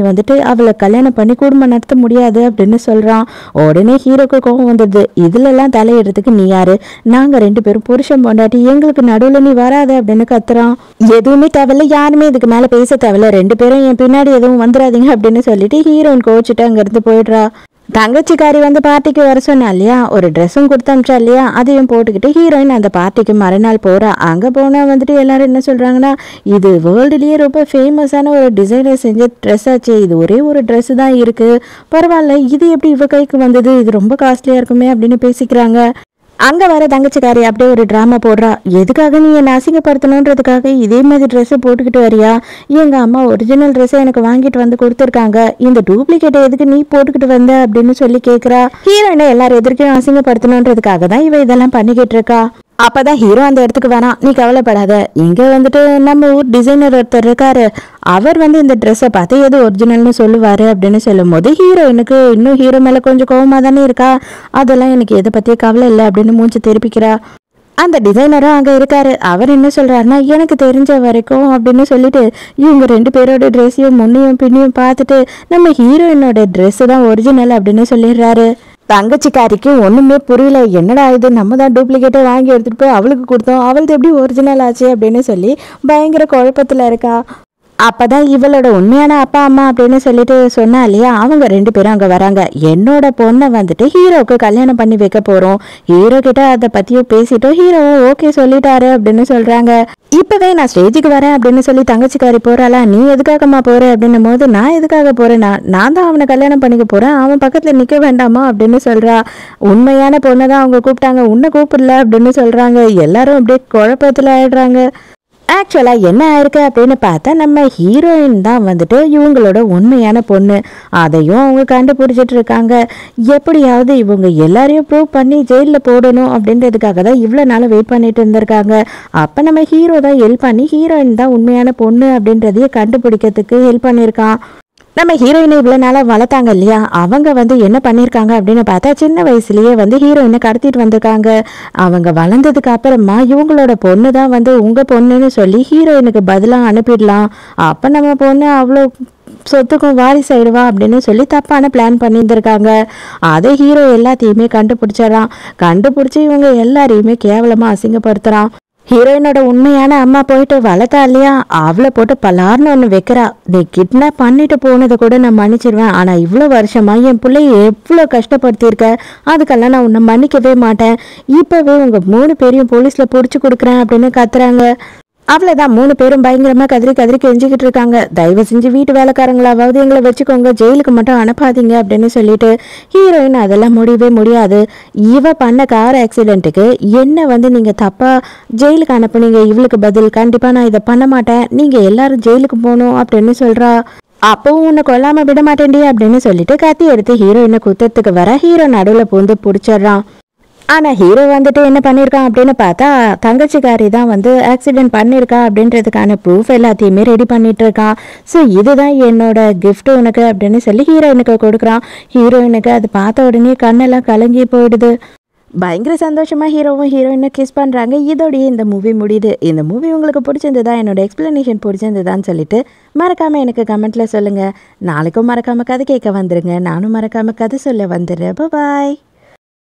அவளை கல்யாணம் பண்ணி குடும்பம் நடத்த முடியாது அப்படின்னு சொல்றான். உடனே ஹீரோக்கு கோபம் வந்துடுது. இதுல எல்லாம் தலையிடுறதுக்கு நீ யாரு? நாங்க 2 பேரும் புருஷன் பொண்டாட்டி, எங்களுக்கு நடுவில் நீ வராத அப்படின்னு கத்துறான். எதுவுமே தேவையில்ல, யாருமே இதுக்கு மேல பேச தேவையில்ல, 2 பேரும் என் பின்னாடி எதுவும் வந்துடாதீங்க அப்படின்னு சொல்லிட்டு ஹீரோயின் கோச்சிட்டு அங்கிருந்து போயிடுறா. தங்கச்சிக்காரி பார்ட்டிக்கு வர சொன்னா இல்லையா, ஒரு ட்ரெஸ்ஸும் கொடுத்து அமிச்சா இல்லையா, அதையும் போட்டுக்கிட்டு ஹீரோயின் அந்த பார்ட்டிக்கு மறுநாள் போறா. அங்க போனா எல்லாரும் என்ன சொல்றாங்கன்னா, இது வேர்ல்டுலயே ரொம்ப ஃபேமஸான ஒரு டிசைனர் செஞ்ச ட்ரெஸ் ஆச்சு, இது ஒரே ஒரு ட்ரெஸ் தான் இருக்கு, பரவாயில்ல, இது எப்படி இவ கைக்கு வந்தது, இது ரொம்ப காஸ்ட்லியா இருக்குமே அப்படின்னு பேசிக்கிறாங்க. அங்க வர தங்கச்சிக்காரி அப்படியே ஒரு டிராமா போடுறா. எதுக்காக நீ என்னை அசிங்கப்படுத்தணுன்றதுக்காக இதே மாதிரி ட்ரெஸ் போட்டுக்கிட்டு வரியா? எங்க அம்மா ஒரிஜினல் ட்ரெஸ்ஸை எனக்கு வாங்கிட்டு கொடுத்துருக்காங்க, இந்த டூப்ளிகேட்டை எதுக்கு நீ போட்டுக்கிட்டு வந்த அப்படின்னு சொல்லி கேட்குறா. ஹீரோயினை எல்லாரும் எதிர்க்கும் அசிங்கப்படுத்தணுன்றதுக்காக தான் இவ இதெல்லாம் பண்ணிக்கிட்டு இருக்கா. அப்பதான் ஹீரோ அந்த இடத்துக்கு வேணாம், நீ கவலைப்படாத, இங்க நம்ம ஊர் டிசைனர் ஒருத்தர் இருக்காரு, அவர் இந்த ட்ரெஸ்ஸை பார்த்து எது ஒரிஜினல்னு சொல்லுவாரு அப்படின்னு சொல்லும் போது ஹீரோயினுக்கு இன்னும் ஹீரோ மேல கொஞ்சம் கோவமா தானே இருக்கா. அதெல்லாம் எனக்கு எதை பத்தியே கவலை இல்லை அப்படின்னு மூச்சு திருப்பிக்கிறா. அந்த டிசைனரும் அங்கே இருக்காரு. அவர் என்ன சொல்றாருன்னா, எனக்கு தெரிஞ்ச வரைக்கும் அப்படின்னு சொல்லிட்டு இவங்க 2 பேரோட ட்ரெஸ்ஸையும் முன்னையும் பின்னையும் பார்த்துட்டு நம்ம ஹீரோயினோட ட்ரெஸ் தான் ஒரிஜினல் அப்படின்னு சொல்லிடுறாரு. தங்கச்சிக்காரிக்கு ஒண்ணுமே புரியல. என்னடா இது, நம்ம தான் டூப்ளிகேட்டை வாங்கி எடுத்துட்டு போய் அவளுக்கு கொடுத்தோம், அவளுக்கு எப்படி ஒரிஜினல் ஆச்சு அப்படின்னு சொல்லி பயங்கர குழப்பத்துல இருக்கா. அப்பதான் இவளோட உண்மையான அப்பா அம்மா அப்படின்னு சொல்லிட்டு சொன்னா இல்லையா, அவங்க 2 பேரும் அங்க வராங்க. என்னோட பொண்ணை ஹீரோவுக்கு கல்யாணம் பண்ணி வைக்க போறோம், ஹீரோ கிட்ட அதை பத்தியும் பேசிட்டோம், ஹீரோவும் ஓகே சொல்லிட்டாரு அப்படின்னு சொல்றாங்க. இப்பவே நான் ஸ்டேஜுக்கு வரேன் அப்படின்னு சொல்லி தங்கச்சிக்காரி போறாளா. நீ எதுக்காகமா போற அப்படின்னும் போது, நான் எதுக்காக போறேன்னா, நான் தான் அவனை கல்யாணம் பண்ணிக்க போறேன், அவன் பக்கத்துல நிக்க வேண்டாமா அப்படின்னு சொல்றா. உண்மையான பொண்ணை தான் அவங்க கூப்பிட்டாங்க, உன்னை கூப்பிடல அப்படின்னு சொல்றாங்க. எல்லாரும் அப்படியே குழப்பத்துல ஆயிடுறாங்க. ஆக்சுவலாக என்ன ஆயிருக்கு அப்படின்னு பார்த்தா, நம்ம ஹீரோயின் தான் இவங்களோட உண்மையான பொண்ணு. அதையும் அவங்க கண்டுபிடிச்சிட்டு இருக்காங்க. எப்படியாவது இவங்க எல்லாரையும் ப்ரூவ் பண்ணி ஜெயிலில் போடணும் அப்படின்றதுக்காக தான் இவ்வளோ நாள் வெயிட் பண்ணிட்டு இருந்திருக்காங்க. அப்போ நம்ம ஹீரோ தான் ஹெல்ப் பண்ணி ஹீரோயின் தான் உண்மையான பொண்ணு அப்படின்றதையே கண்டுபிடிக்கிறதுக்கு ஹெல்ப் பண்ணியிருக்கான். நம்ம ஹீரோயினை இவ்வளோ நாளாக வளர்த்தாங்க இல்லையா, அவங்க என்ன பண்ணியிருக்காங்க அப்படின்னு பார்த்தா, சின்ன வயசுலேயே ஹீரோயினை கடத்திட்டு வந்திருக்காங்க. அவங்க வளர்ந்ததுக்கு அப்புறமா இவங்களோட பொண்ணு தான் உங்கள் பொண்ணுன்னு சொல்லி ஹீரோயினுக்கு பதிலாக அனுப்பிடலாம். அப்போ நம்ம பொண்ணு அவ்வளோ சொத்துக்கும் வாரிசு ஆயிடுவா அப்படின்னு சொல்லி தப்பான பிளான் பண்ணியிருந்திருக்காங்க. அதை ஹீரோ எல்லாத்தையுமே கண்டுபிடிச்சிடறான். கண்டுபிடிச்சி இவங்க எல்லாரையுமே கேவலமாக அசிங்கப்படுத்துகிறான். ஹீரோயினோட உண்மையான அம்மா போயிட்டு வளர்த்தா இல்லையா, அவளை போட்டு பலார்னு ஒன்று வைக்கிறா. நீ கிட்னாப் பண்ணிட்டு போனதை கூட நான் மன்னிச்சிருவேன், ஆனால் இவ்வளோ வருஷமா என் பிள்ளைய எவ்வளோ கஷ்டப்படுத்தியிருக்க, அதுக்கெல்லாம் நான் உன்னை மன்னிக்கவே மாட்டேன். இப்போவே உங்கள் 3 பேரையும் போலீஸில் பிடிச்சி கொடுக்குறேன் அப்படின்னு கத்துறாங்க. அவ்வளோதான் 3 பேரும் பயங்கரமாக கதறி கதறி கெஞ்சிக்கிட்டு இருக்காங்க. தயவு செஞ்சு வீட்டு வேலைக்காரங்களாவது எங்களை வச்சுக்கோங்க, ஜெயிலுக்கு மட்டும் அனுப்பாதீங்க அப்படின்னு சொல்லிட்டு ஹீரோயின் அதெல்லாம் முடியவே முடியாது. இவ பண்ண கார் ஆக்சிடென்ட்டுக்கு என்ன நீங்கள் தப்பாக ஜெயிலுக்கு அனுப்புனீங்க, இவளுக்கு பதில் கண்டிப்பாக நான் இதை பண்ண மாட்டேன், நீங்கள் எல்லாரும் ஜெயிலுக்கு போகணும் அப்படின்னு சொல்கிறா. அப்பவும் உன்னை கொல்லாமல் விட மாட்டேன்டி அப்படின்னு சொல்லிட்டு கத்தி எடுத்து ஹீரோயினை குத்தத்துக்கு வர ஹீரோ நடுவில் பூந்து பிடிச்சிடுறான். ஆனால் ஹீரோ என்ன பண்ணியிருக்கான் அப்படின்னு பார்த்தா தங்கச்சிக்காரி தான் ஆக்சிடென்ட் பண்ணியிருக்கா அப்படின்றதுக்கான ப்ரூஃப் எல்லாத்தையுமே ரெடி பண்ணிட்டு இருக்கான். ஸோ இதுதான் என்னோட கிஃப்ட் உனக்கு அப்படின்னு சொல்லி ஹீரோயினுக்கு கொடுக்குறான். ஹீரோயினுக்கு அது பார்த்த உடனே கண்ணெல்லாம் கலங்கி போயிடுது. பயங்கர சந்தோஷமாக ஹீரோவும் ஹீரோயினை கிஸ் பண்ணுறாங்க. இதோடையே இந்த மூவி முடியுது. இந்த மூவி உங்களுக்கு பிடிச்சிருந்ததா, என்னோட எக்ஸ்பிளனேஷன் பிடிச்சிருந்ததான்னு சொல்லிட்டு மறக்காமல் எனக்கு கமெண்ட்டில் சொல்லுங்கள். நாளைக்கும் மறக்காமல் கதை கேட்க வந்துடுங்க. நானும் மறக்காமல் கதை சொல்ல வந்துடுறேன். பாய்.